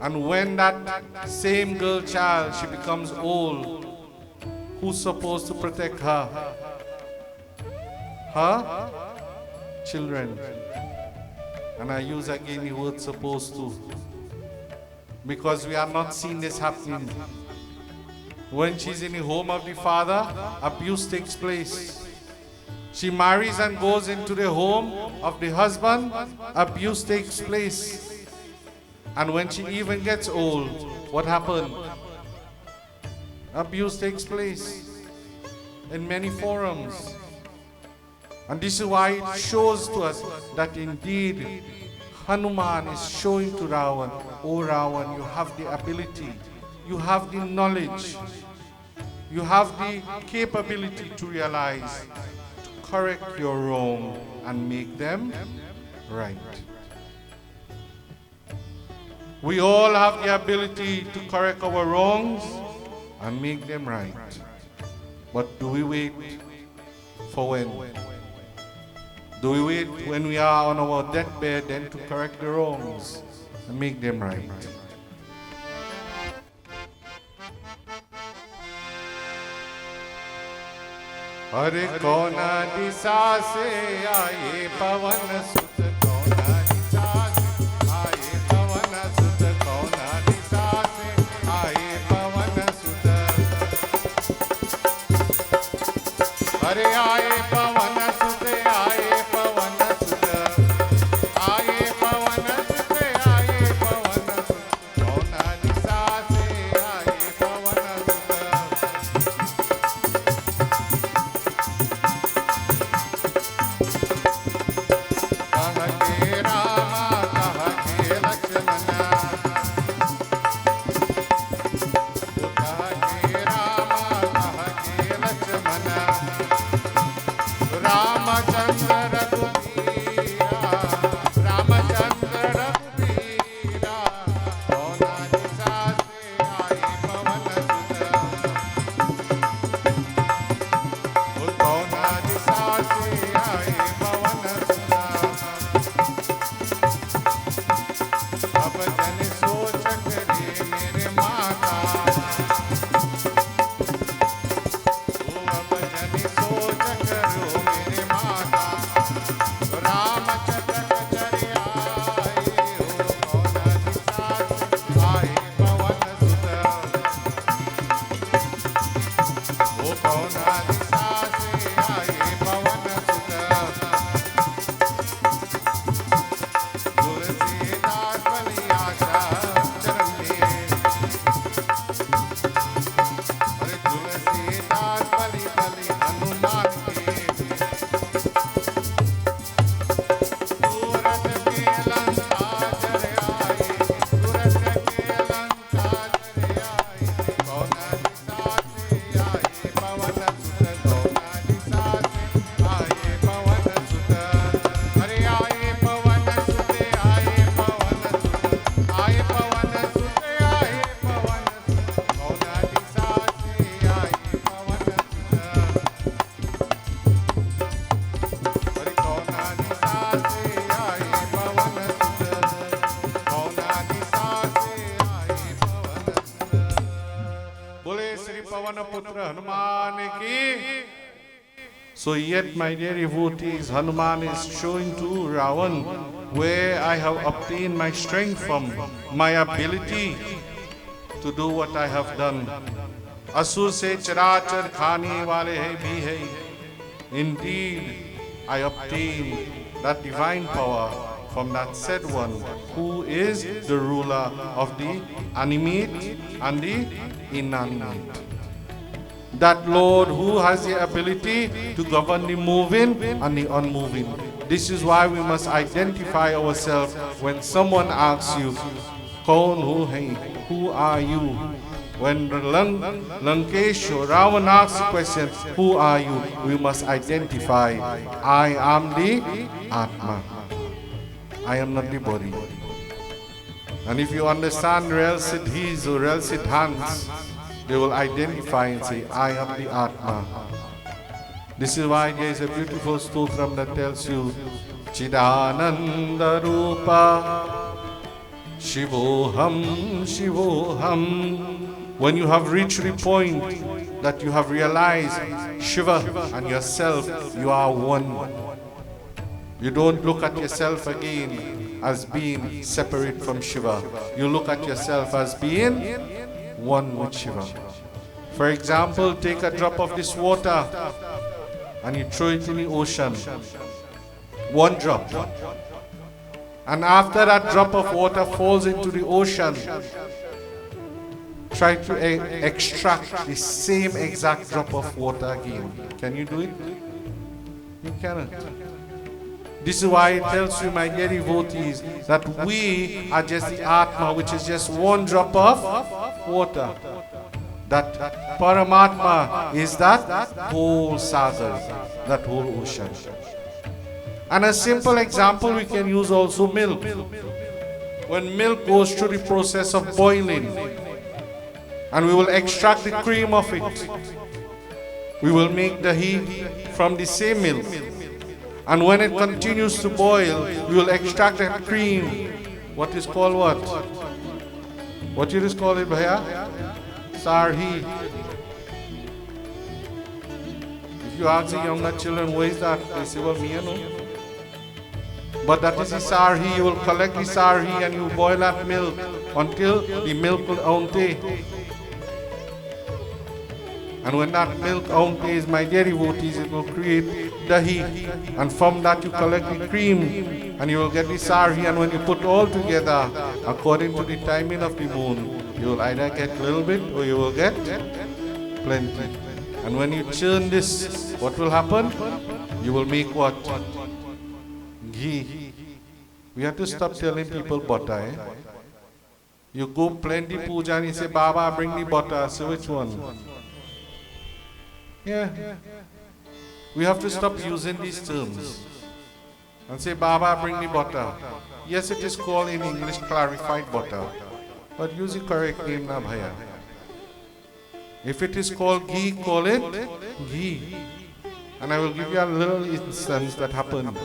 And when that same girl child, she becomes old, who's supposed to protect her? Her children. And I use again the word supposed to, because we are not seeing this happening. When she's in the home of the father, abuse takes place. She marries and goes into the home of the husband, abuse takes place. And when she even gets old, what happened? Abuse takes place in many forums. And this is why it shows to us that indeed Hanuman is showing to Ravan, oh Ravan, you have the ability, you have the knowledge, you have the capability to realize, to correct your wrong and make them right. We all have the ability to correct our wrongs and make them right. But do we wait for when? Do we wait when we are on our deathbed then to correct the wrongs and make them right? अरे कौन दिशा से आए पवन सुत, कौन दिशा से आए पवन सुत, कौन दिशा से आए पवन सुत। अरे आए पवन सुत, आए पवन सुत, आए पवन सुत, आए पवन सुत, कौन दिशा से आए पवन सुत। कह के रामा कह के लक्ष्मणा, कह के रामा कह के लक्ष्मणा, रामचंद्र रघुवीरा, रामचंद्र रघुवीरा, कौन दिशा से आए पवन सुत, कौन दिशा से आए पवन सुत। अब जन सोच करे मेरे माता, अब जन सोच करो मेरे माता, रामचंद्र चले आए हो, कौन दिशा से आए पवन सुत, ओ कौन दिशा से आए पवन सुत। तुलसीदास बलि आशा चरण में, अरे तुलसीदास बलि बलि हनुमान के, सूरत के लंका चले आए, सूरत के लंका चले आए, कौन दिशा से आए पवन सुत, कौन दिशा से आए पवन सुत। अरे आए पवन सुत, आए पवन सुत, आए पवन सुत, आए पवन सुत, कौन दिशा से आए पवन सुत। अरे कौन दिशा से आए पवन सुत, कौन दिशा से आए पवन सुत। बोले श्री पवन पुत्र हनुमान की। So yet, my dear devotees, Hanuman is showing to Ravan where I have obtained my strength from, my ability to do what I have done. असुर से चराचर खाने वाले है भी है. Indeed, I obtained that divine power from that said one who is the ruler of the animate and the inanimate. That Lord who has the ability to govern the moving and the unmoving. This is why we must identify ourselves when someone asks you, Kaun hu hai? Who are you? When Lankesh or Ravan asks the question, who are you? We must identify, I am the Atma. I am not the body. And if you understand real siddhis or real siddhants, they will identify and say, I am the Atma. This is why there is a beautiful stotram that tells you, Chidananda Rupa Shivoham Shivoham. When you have reached the point that you have realized Shiva and yourself, you are one. You don't look at yourself again as being separate from Shiva. You look at yourself as being one with Shiva. For example, take a drop of this water and you throw it in the ocean. One drop. And after that drop of water falls into the ocean, try to extract the same exact drop of water again. Can you do it? You cannot. This is why it tells you, my dear devotees, that we are just the Atma, which is just one drop of water. That Paramatma is that whole sagar, that whole ocean. And a simple example we can use also milk. When milk goes through the process of boiling, and we will extract the cream of it, we will make the dahi from the same milk. And when it continues to boil, you will extract that cream. What is called what? What you just call it, Bhaiya? Sarhi. If you ask the younger children, what is that? They say, well, me, you know. But that is the sarhi. You will collect the sarhi and you boil that milk until the milk will ounte. And when that milk ountes, my dear devotees, it will create dahi. And from that you collect the cream and you will get the sarhi. And when you put all together, according to the timing of the moon, you will either get a little bit or you will get plenty. And when you churn this, what will happen? You will make what? Ghee. We have to stop telling people butter. Eh? You go plenty puja and you say, Baba, bring me butter. So which one? Yeah. We have to stop using these terms and say, Baba, bring me butter. Yes, it is called in English clarified butter, but use the correct name now, Bhaiya. If it is called ghee, call it ghee. And I will give you a little instance that happened.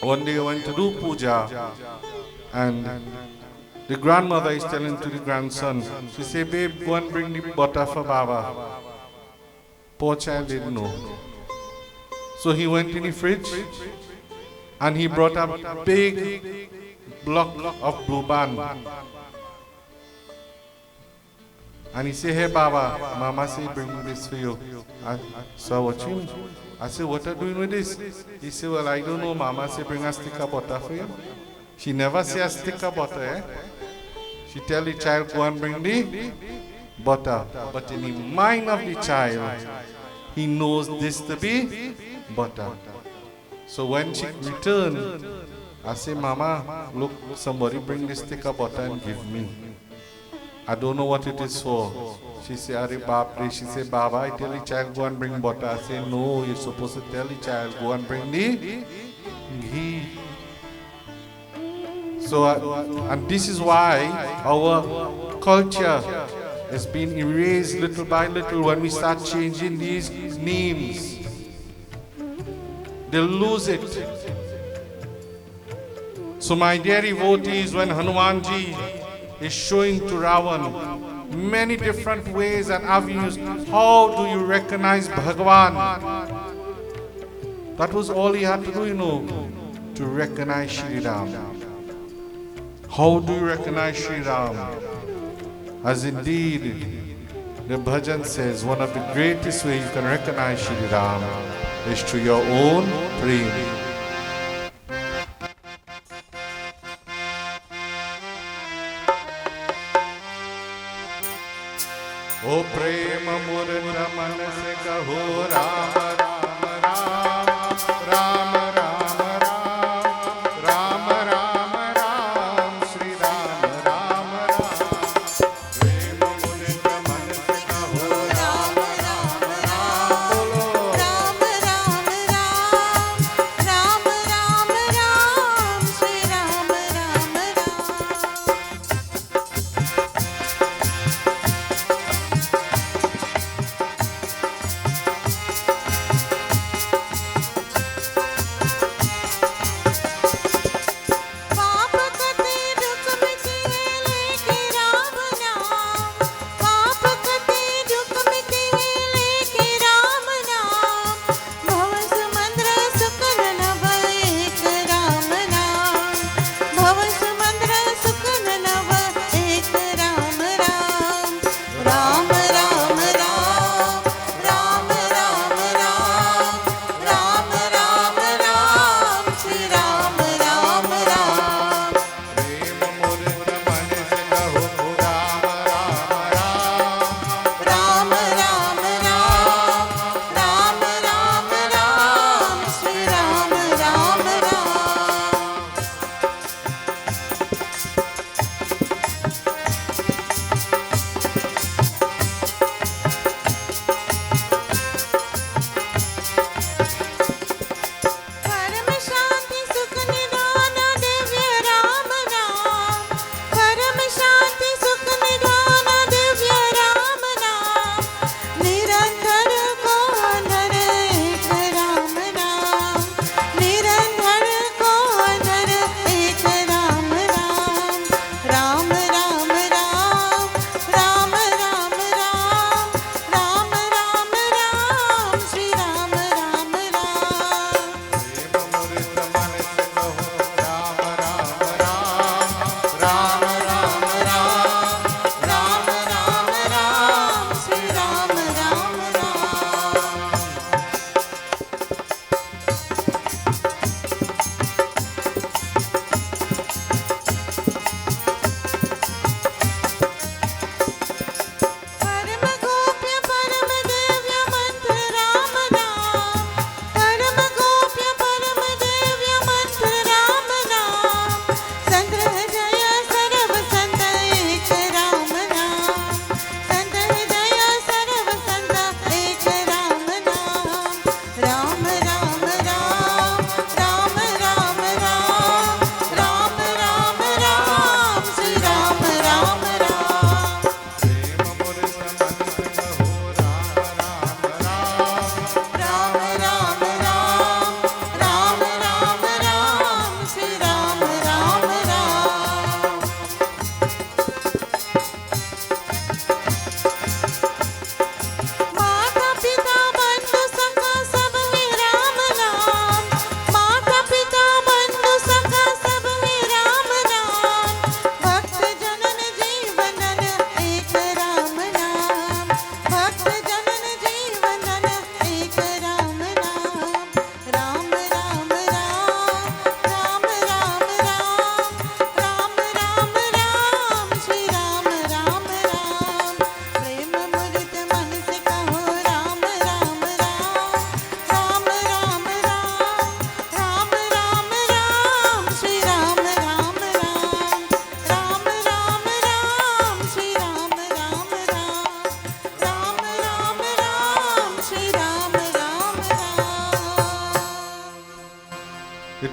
One day I went to do puja and the grandmother is telling to the grandson, she said, babe, go and bring the butter for Baba. Poor child didn't know. So he went in the fridge and he brought a big block of blue band. And he said, hey Baba, Mama said bring this for you. So I watched him. I said, what are you doing with this? He said, well, I don't know. Mama said bring a stick of butter for you. She never say a stick of butter. Eh? She tell the child, go and bring the butter. But in the mind of the child, he knows this to be butter. So when she returned, I say, Mama, look, somebody bring this stick of butter and give me. I don't know what it is for. She said, Are Bapre. She said, Baba, I tell the child, go and bring butter. I say, no, you're supposed to tell the child, go and bring the ghee. So, and this is why our culture has been erased little by little when we start changing these names. They'll lose it. So my dear devotees, when Hanumanji is showing to Ravan many different ways and avenues, how do you recognize Bhagavan? That was all he had to do, you know, to recognize Shri Ram. How do you recognize Shri Ram? As indeed the bhajan says, one of the greatest ways you can recognize Shri Ram is through your own prema. O prema murta manas kaho Ram Ram Ram Ram Ram Ram Ram Ram Shri Ram Ram Ram prema murta manas kaho Ram Ram Ram bolo Ram Ram Ram Ram Ram Ram Shri Ram Ram Ram.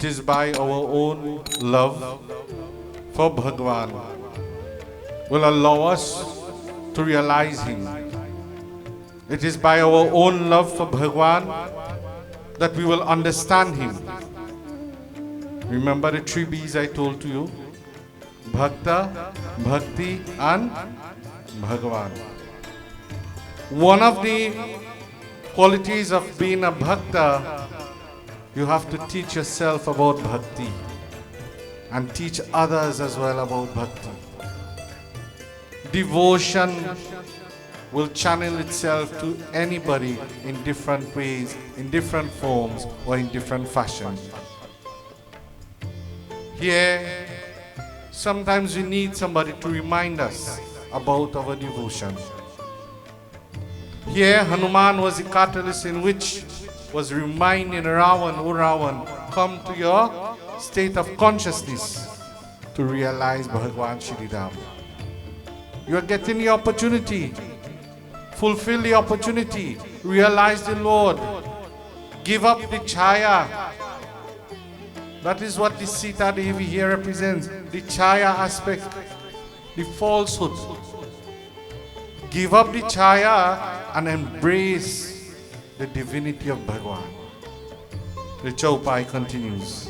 is by our own love for Bhagwan will allow us to realize Him. It is by our own love for Bhagwan that we will understand Him. Remember the 3 B's I told to you? Bhakta, Bhakti and Bhagwan. One of the qualities of being a Bhakta, you have to teach yourself about Bhakti and teach others as well about Bhakti. Devotion will channel itself to anybody in different ways, in different forms, or in different fashions. Here, sometimes we need somebody to remind us about our devotion. Here, Hanuman was the catalyst in which was reminding Ravan, "O Ravan, come to your state of consciousness to realize Bhagwan Shri Ram." You are getting the opportunity. Fulfill the opportunity. Realize the Lord. Give up the Chaya. That is what the Sita Devi here represents. The Chaya aspect, the falsehood. Give up the Chaya and embrace the divinity of Bhagwan. The Chaupai continues.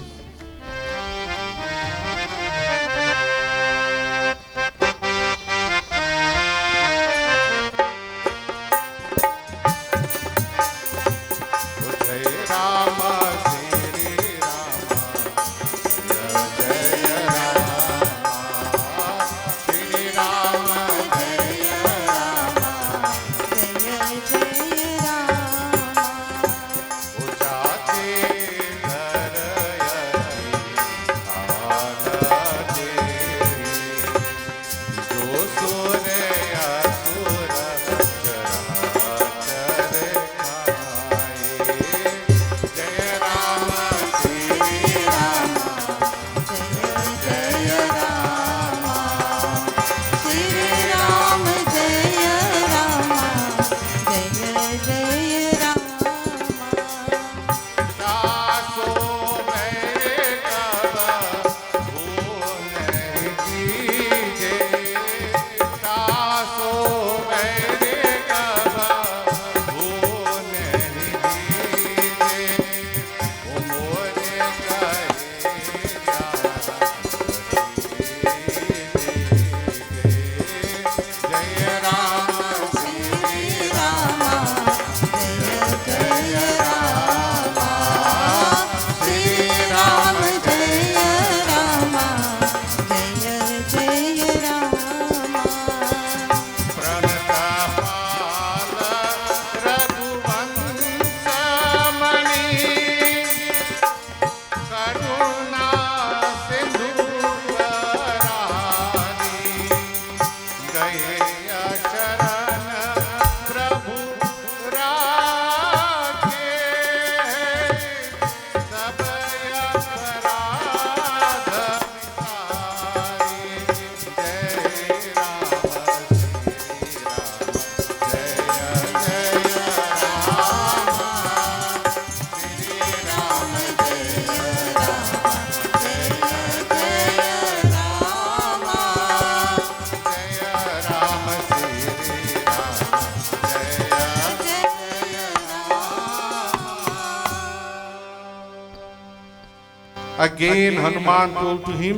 Again, Hanuman told to him,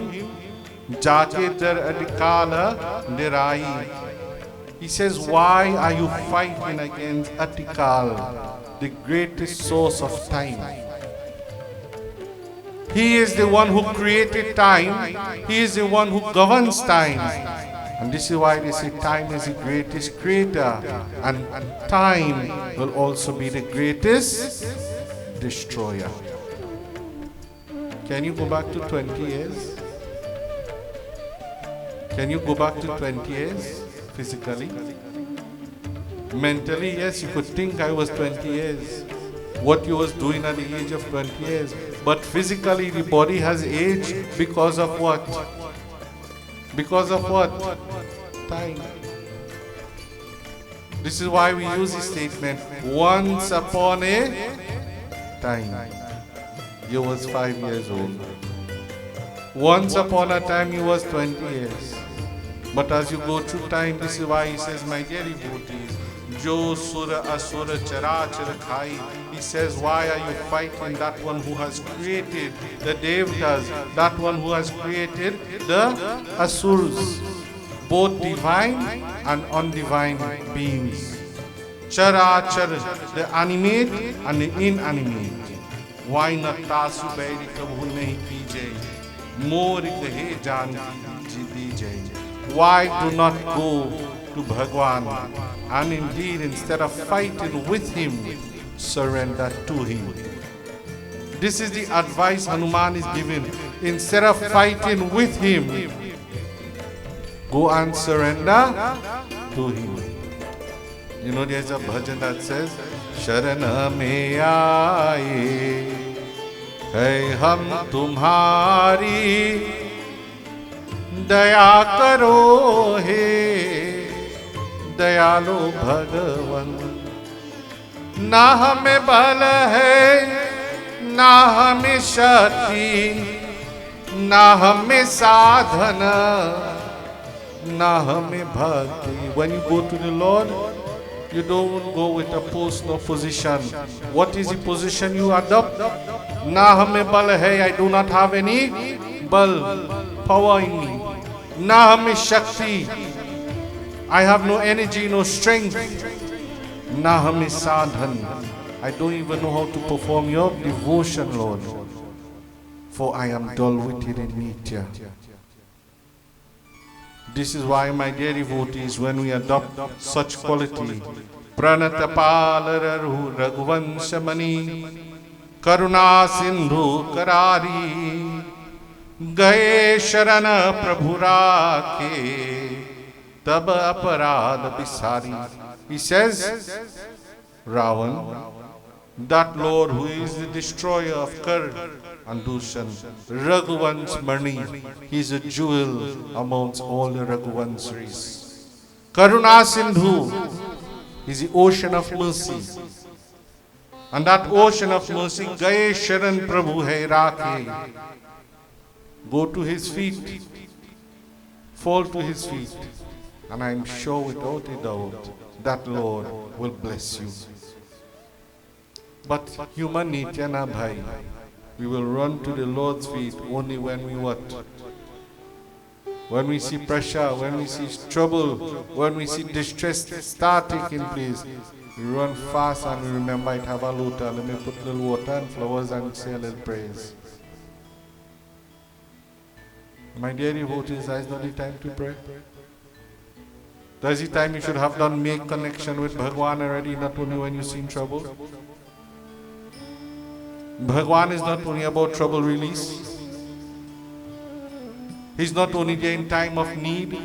"Jaake dar Atikala nirai." He says, why are you fighting against Atikal, the greatest source of time? He is the one who created time. He is the one who governs time. And this is why they say time is the greatest creator. And time will also be the greatest destroyer. Can you go back to 20 years? Can you go back to 20 years physically? Mentally, yes, you could think I was 20 years. What you was doing at the age of 20 years. But physically, the body has aged because of what? Because of what? Time. This is why we use the statement, once upon a time. he was 5 years old. Once upon a time, he was 20 years. But as you go through time, this is why he says, my dear devotees, Jo Sura Asura Charachara Khai. He says, why are you fighting that one who has created the Devatas, that one who has created the Asuras, both divine and undivine beings. Charachara, the animate and the inanimate. Why not Tasu Bairi Kabhu Nahi Pijay? More He Jan Dijay. Why do not go to Bhagwan and indeed instead of fighting with him, surrender to him? This is the advice Hanuman is giving. Instead of fighting with him, go and surrender to him. You know, there's a bhajan that says, Sharana mein aaye hai hum tumhari, दया करो हे दयालु भगवन. ना हमें बल है, ना हमें शक्ति, ना हमें साधन, ना हमें भक्ति. When you go to the Lord, you don't go with a post or position. What is the position you adopt? Na hame bal hai, I do not have any bal, power in me. Na hame shakti, I have no energy, no strength. Na hame sadhan, I don't even know how to perform your devotion, Lord. For I am dull-witted in nitya. This is why, my dear devotees, when we adopt such quality, Pranatapalararu Raghuvanshamani, Karuna Sindhu Karari, Gaye Sharana Prabhura Ke, Taba Aparad Bisari. He says, Ravan, that Lord who is the destroyer of Kar and Dushan, Raghuvansh Mani, he is a jewel amongst all the Raghuvansaris. Karuna Sindhu is the ocean of mercy. And that ocean of mercy, Gaye Sharan Prabhu Hai Rakhe. Go to his feet, fall to his feet, and I am sure without a doubt that Lord will bless you. But human nature na bhai, we will run to the Lord's feet only when we what? When we see pressure, when we see trouble, when we see distress start taking place, we run fast and we remember it have a lota. Let me put a little water and flowers and say a little praise. My dear devotees, that is not the time to pray. That is the time you should have done make connection with Bhagwan already, not only when you see in trouble. Bhagwan is not only about trouble release. He's not only there in time of need,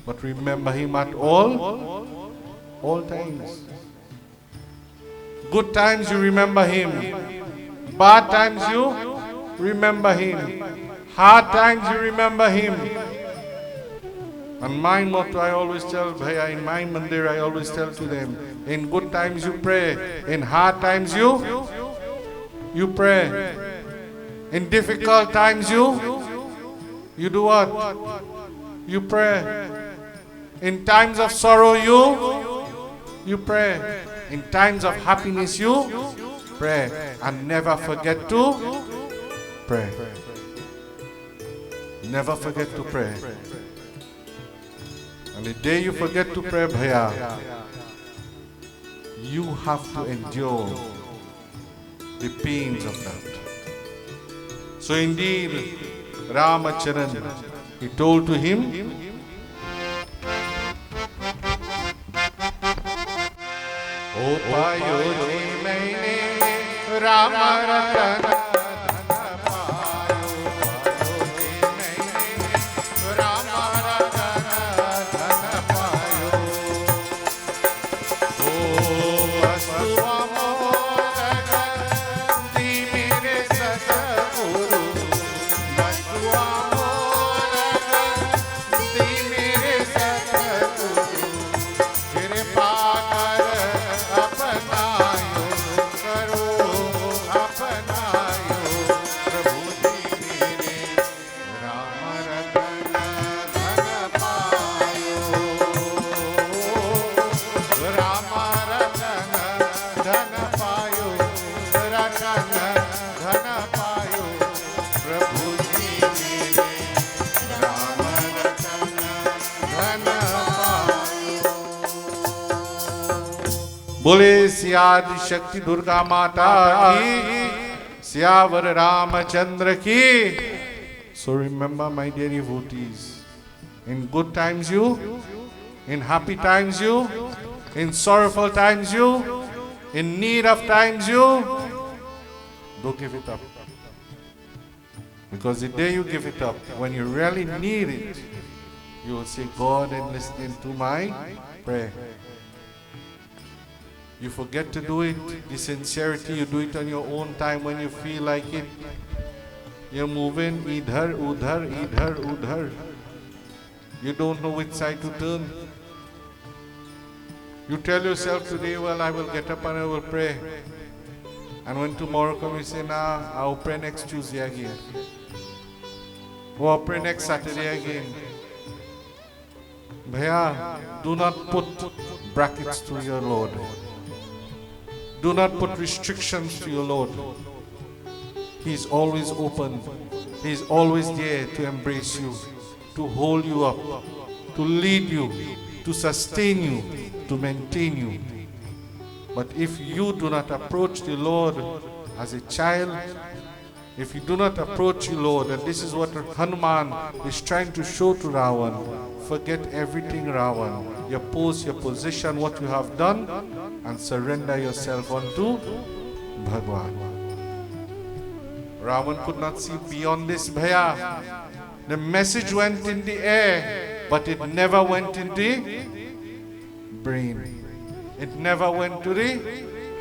but remember him at all times. Good times you remember him. Bad times you remember him. Hard times you remember him. And my motto I always tell Bhaiya, in my mandir I always tell to them, in good times you pray, in hard times you pray. In difficult times you do what? You pray. In times of sorrow you pray. In times of happiness you pray. And never forget to pray. Never forget to pray. And the day you forget to pray, Bhaiya, you have to endure the pains of that. So indeed, Ramacharan, he told to him, O payo ji maine Rama Ratana अपना बोले सियादि शक्ति दुर्गा माता की, सियावर रामचंद्र की. So remember, my dear devotees, in good times you, in happy times you, in sorrowful times you, in need of times you, don't give it up. Because the day you give it up, when you really need it, you will say, God is listening to my prayer. You forget to do it, the sincerity, you do it on your own time when you feel like it. You're moving, idhar, udhar, idhar, udhar. You don't know which side to turn. You tell yourself today, well, I will get up and I will pray. And when tomorrow comes, you say, nah, I'll pray next Tuesday again. Or I'll pray next Saturday again. Bhaiya, do not put brackets to your Lord. Do not put restrictions to your Lord. He's always open. He's always there to embrace you, to hold you up, to lead you, to sustain you, to maintain you. But if you do not approach the Lord as a child, if you do not approach you, Lord, and this is what Hanuman is trying to show to Ravan, forget everything, Ravan. Your pose, your position, what you have done, and surrender yourself unto Bhagwan. Ravan could not see beyond this, Bhaya. The message went in the air, but it never went in the brain. It never went to the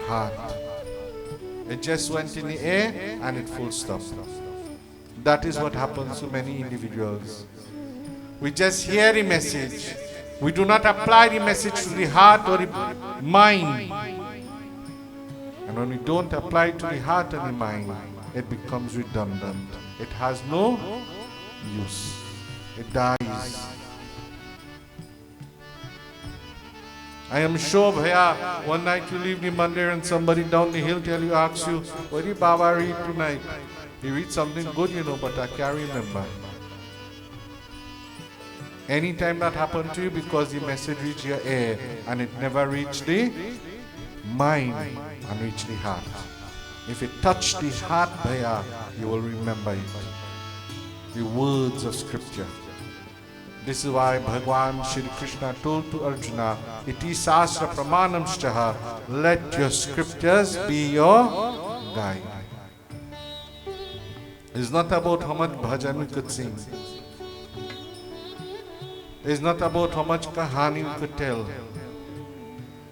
heart. It just went in the air and it full stop. That is what happens to many individuals. We just hear the message. We do not apply the message to the heart or the mind. And when we don't apply it to the heart and the mind, it becomes redundant. It has no use. It dies. I am sure, Bhaiya, one night you leave the mandir and somebody down the hill asks you, what did Baba read tonight? He read something good, you know, but I can't remember. Anytime that happened to you, because the message reached your ear and it never reached the mind and reached the heart. If it touched the heart, Bhaiya, you will remember it. The words of scripture. This is why Bhagwan Shri Krishna told to Arjuna, Iti Sastra Pramanamshtaha, let your scriptures be your guide. It's not about how much bhajan we could sing. It's not about how much kahani we could tell,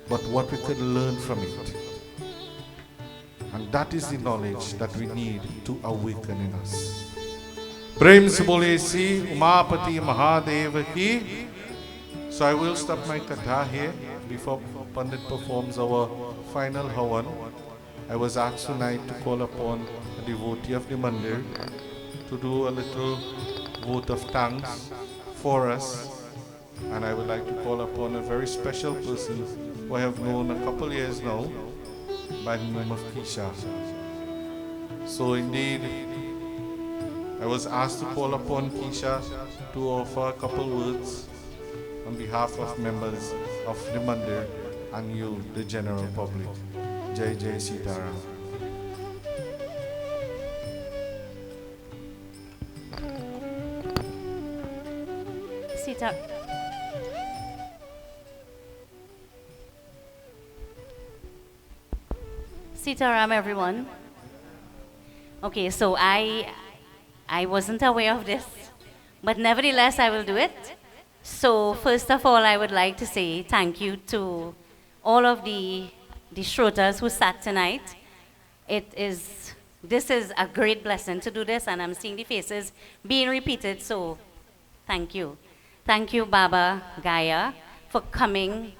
but what we could learn from it. And that is the knowledge that we need to awaken in us. Prem se bole si Umapati Mahadev ki. So I will stop my katha here before Pandit performs our final havan. I was asked tonight to call upon a devotee of the mandir to do a little vote of thanks for us. And I would like to call upon a very special person who I have known a couple years now by the name of Kisha. So indeed, I was asked to call upon Kisha to offer a couple words on behalf of members of the mandir and you, the general public. Jai Jai Sitaram. Sita. Sitaram, everyone. Okay, so I wasn't aware of this, but nevertheless I will do it. So first of all, I would like to say thank you to all of the Shrotas who sat tonight. This is a great blessing to do this, and I'm seeing the faces being repeated, so thank you. Thank you, Baba Gaya, for coming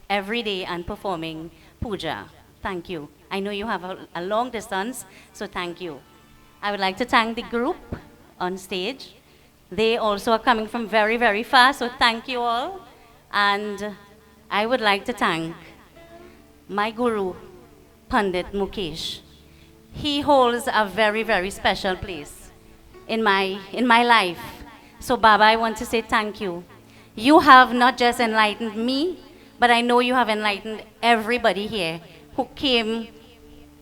every day and performing puja. Thank you. I know you have a long distance, so thank you. I would like to thank the group on stage. They also are coming from very, very far, so thank you all. And I would like to thank my guru, Pandit Mukesh. He holds a very, very special place in my life. So Baba, I want to say thank you. You have not just enlightened me, but I know you have enlightened everybody here who came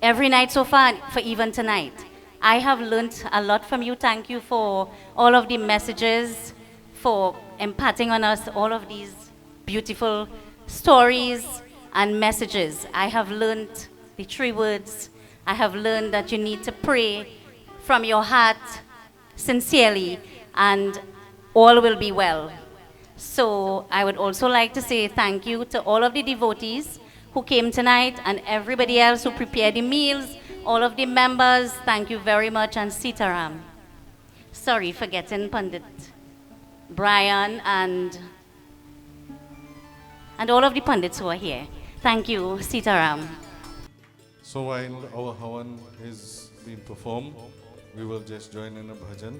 every night so far, for even tonight. I have learned a lot from you. Thank you for all of the messages, for imparting on us all of these beautiful stories and messages. I have learned the 3 words. I have learned that you need to pray from your heart sincerely, and all will be well. So I would also like to say thank you to all of the devotees who came tonight and everybody else who prepared the meals, all of the members. Thank you very much, and Sitaram. Sorry for getting Pandit Brian and all of the Pandits who are here. Thank you, Sitaram. So while our Havan is being performed, we will just join in a bhajan.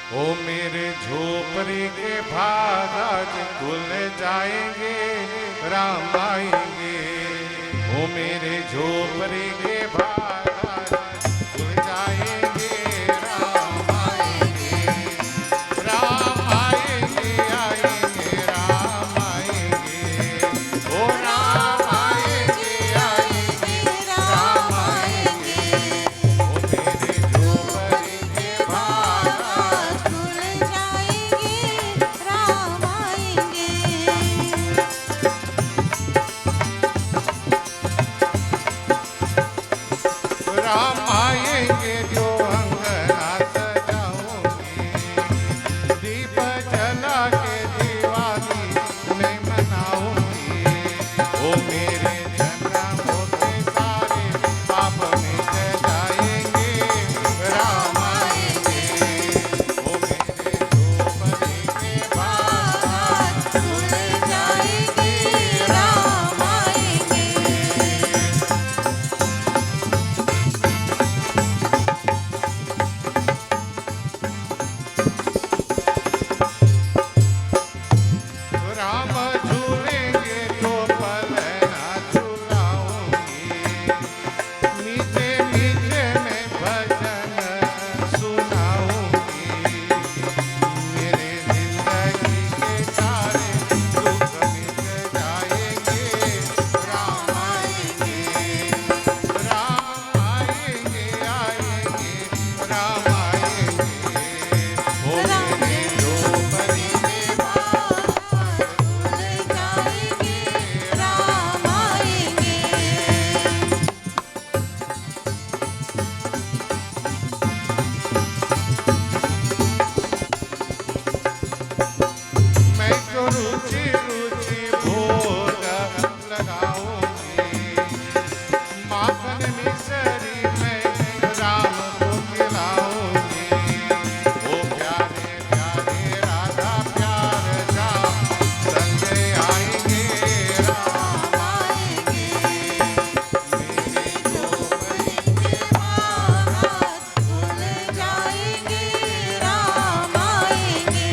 ओ मेरे झोपड़ी के भाग आज खुल जाएंगे, राम आएंगे। ओ मेरे झोपड़ी के भाग आज खुल जाएंगे, राम आएंगे। राम आएंगे, आएंगे, राम आएंगे। ओ राम आएंगे, आएंगे, राम आएंगे। ओ मेरे झोपड़ी के भाग राम आएंगे, जो अंगना सजाऊंगी, दीप जला के दिवाली मैं मनाऊंगी। ओ मेरे जन्म होते सारे पाप मिट जाएंगे, राम आएंगे। ओ मेरे झोपड़ी के बाहर खुल जाएंगे, राम आएंगे। राम झूलेंगे तो पलना झूलाऊंगी, मीठे मीठे में भजन सुनाऊंगी। मेरे जिंदगी के सारे दुख मिट जाएंगे, राम आएंगे। राम आएंगे, आएंगे, राम आएंगे। ओ मेरे झोपड़ी के बाहर मैं तो रुचि रुचि भोग लगाऊंगी, माखन मिसरी में राम को खिलाऊंगी। ओ प्यारे प्यारे राधा प्यार श्याम संग आएंगे, राम आएंगे। मेरे झोपड़ी के बाहर खुल जाएंगे, राम आएंगे।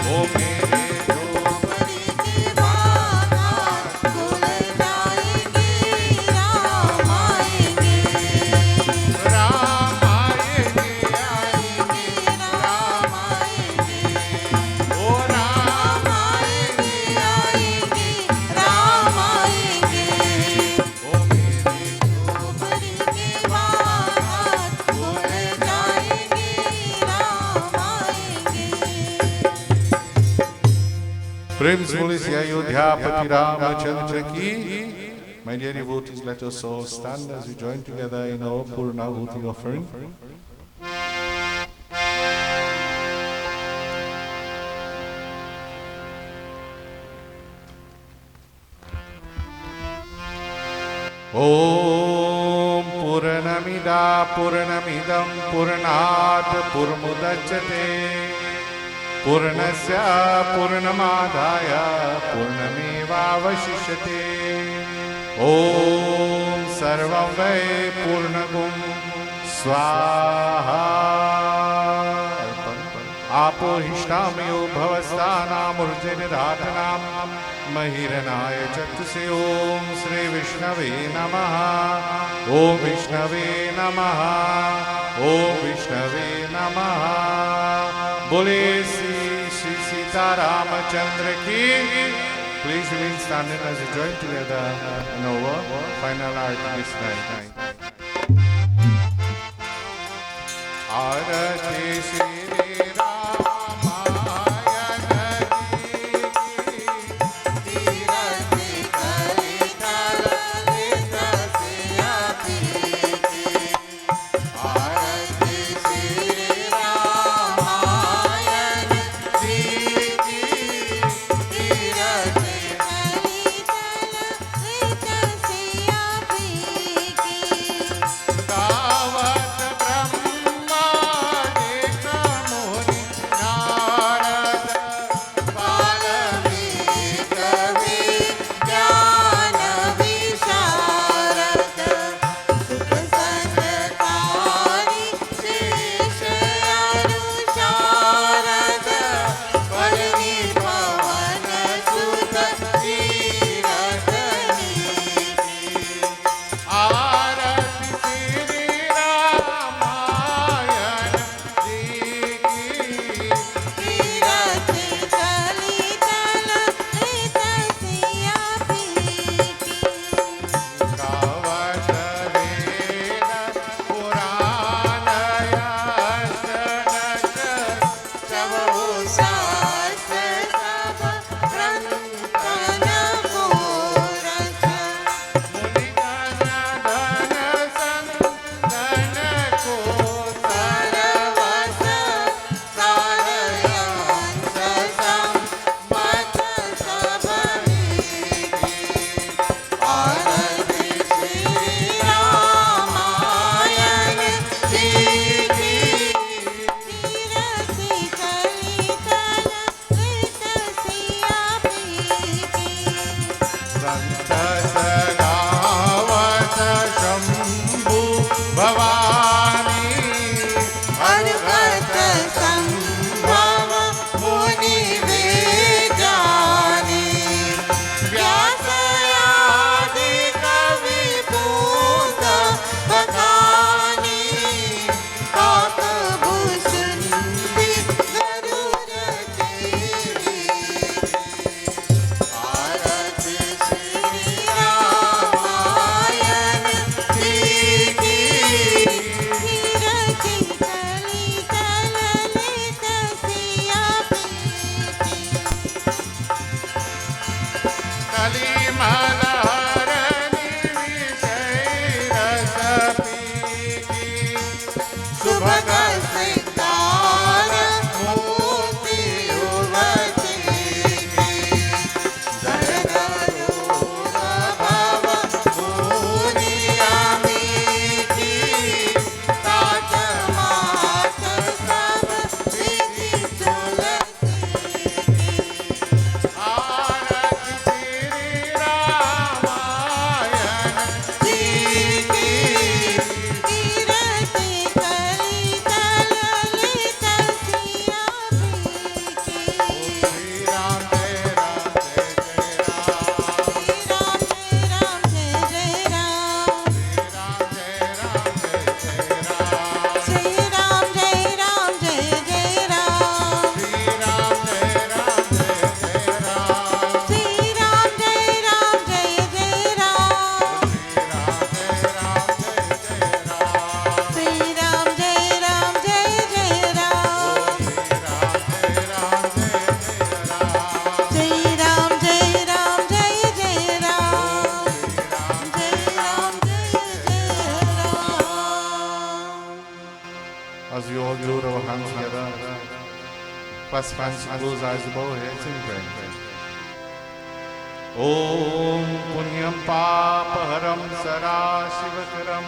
ओ मेरे झोपड़ी के बाहर खुल जाएंगे, राम आएंगे। राम आएंगे, आएंगे, राम आएंगे। ओ राम आएंगे, आएंगे, राम आएंगे। ओ मेरे झोपड़ी के बाहर खुल जाएंगे, राम आएंगे। प्रेम से बोले श्री अयोध्यापति रामचंद्र की। My dear devotees, let us all stand as we join together in our Purnahuti offering. Om Purnamida Purnamidam Purnat Purmudachyate Purnasya Purnamadaya Purnamevavashishyate Om Sarvam Vai Purnagum Swaha आपो हिष्टामयो भवस्तानामुर्जिनिराधनां महिरनाय चक्षुषे ओम श्री विष्णवे नमः ओम विष्णवे नमः ओम विष्णवे नमः बोले Shri Shri Sita Ramachandra ki. Please remain standing as we join together in our final arti this night. Arati Shri As we all join our hands together, first hands close, eyes bow heads in prayer. Om Punyam Papaharam Sarashivakaram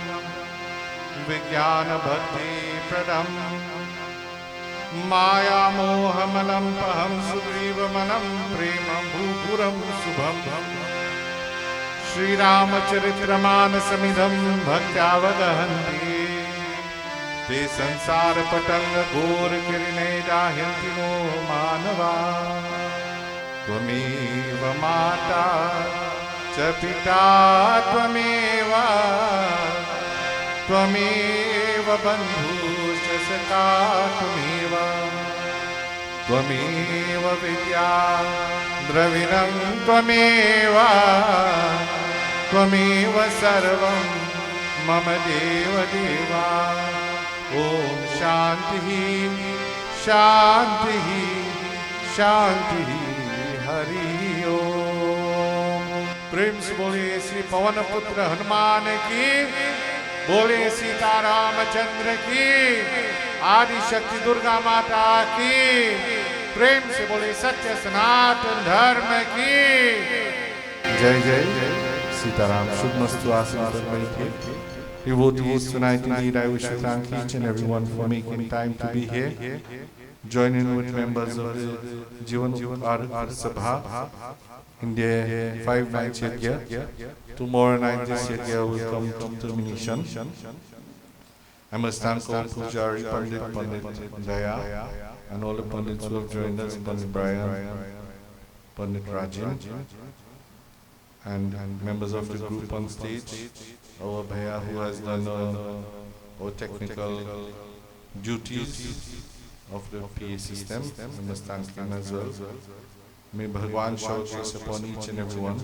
Vijnana Bhakti Pradam Maya Mohamalam Paham Sugriva Manam Premam Bhupuram Subham Shri Ramacharitra Samidham Bhaktavadahanti Te Sansara Patanga Gor Kirine Dahanti No Manava Tvameva Mata Cha Pita Tvameva Tvameva Bandhu Cha Saka Tvameva त्वमेव विद्या द्रविणं त्वमेव त्वमेव सर्वं मम देव देवा ॐ शान्तिः शान्तिः शान्तिः हरि ओम। प्रेम से बोले श्री पवन पुत्र हनुमान की, बोले सीतारामचंद्र की, आदि शक्ति दुर्गा माता की, प्रेम से बोले सत्य सनातन धर्म की जय जय सीताराम। शुभमस्तु। आसन पर बैठिए। Devotees, tonight indeed I wish to thank each and everyone for making time to be here. Join in with members of the Jivan Sabha in their 5 nights yajna. Tomorrow night this yajna will come to termination. I must thank all Pujari, Pandit Daya, and all the Pandits who have joined us, Pandit Brian, Pandit Rajin, and members of the group on stage, our Bhaiya who has done our technical duties of the PA system. We must thank him as well. May Bhagwan shower grace upon each and everyone.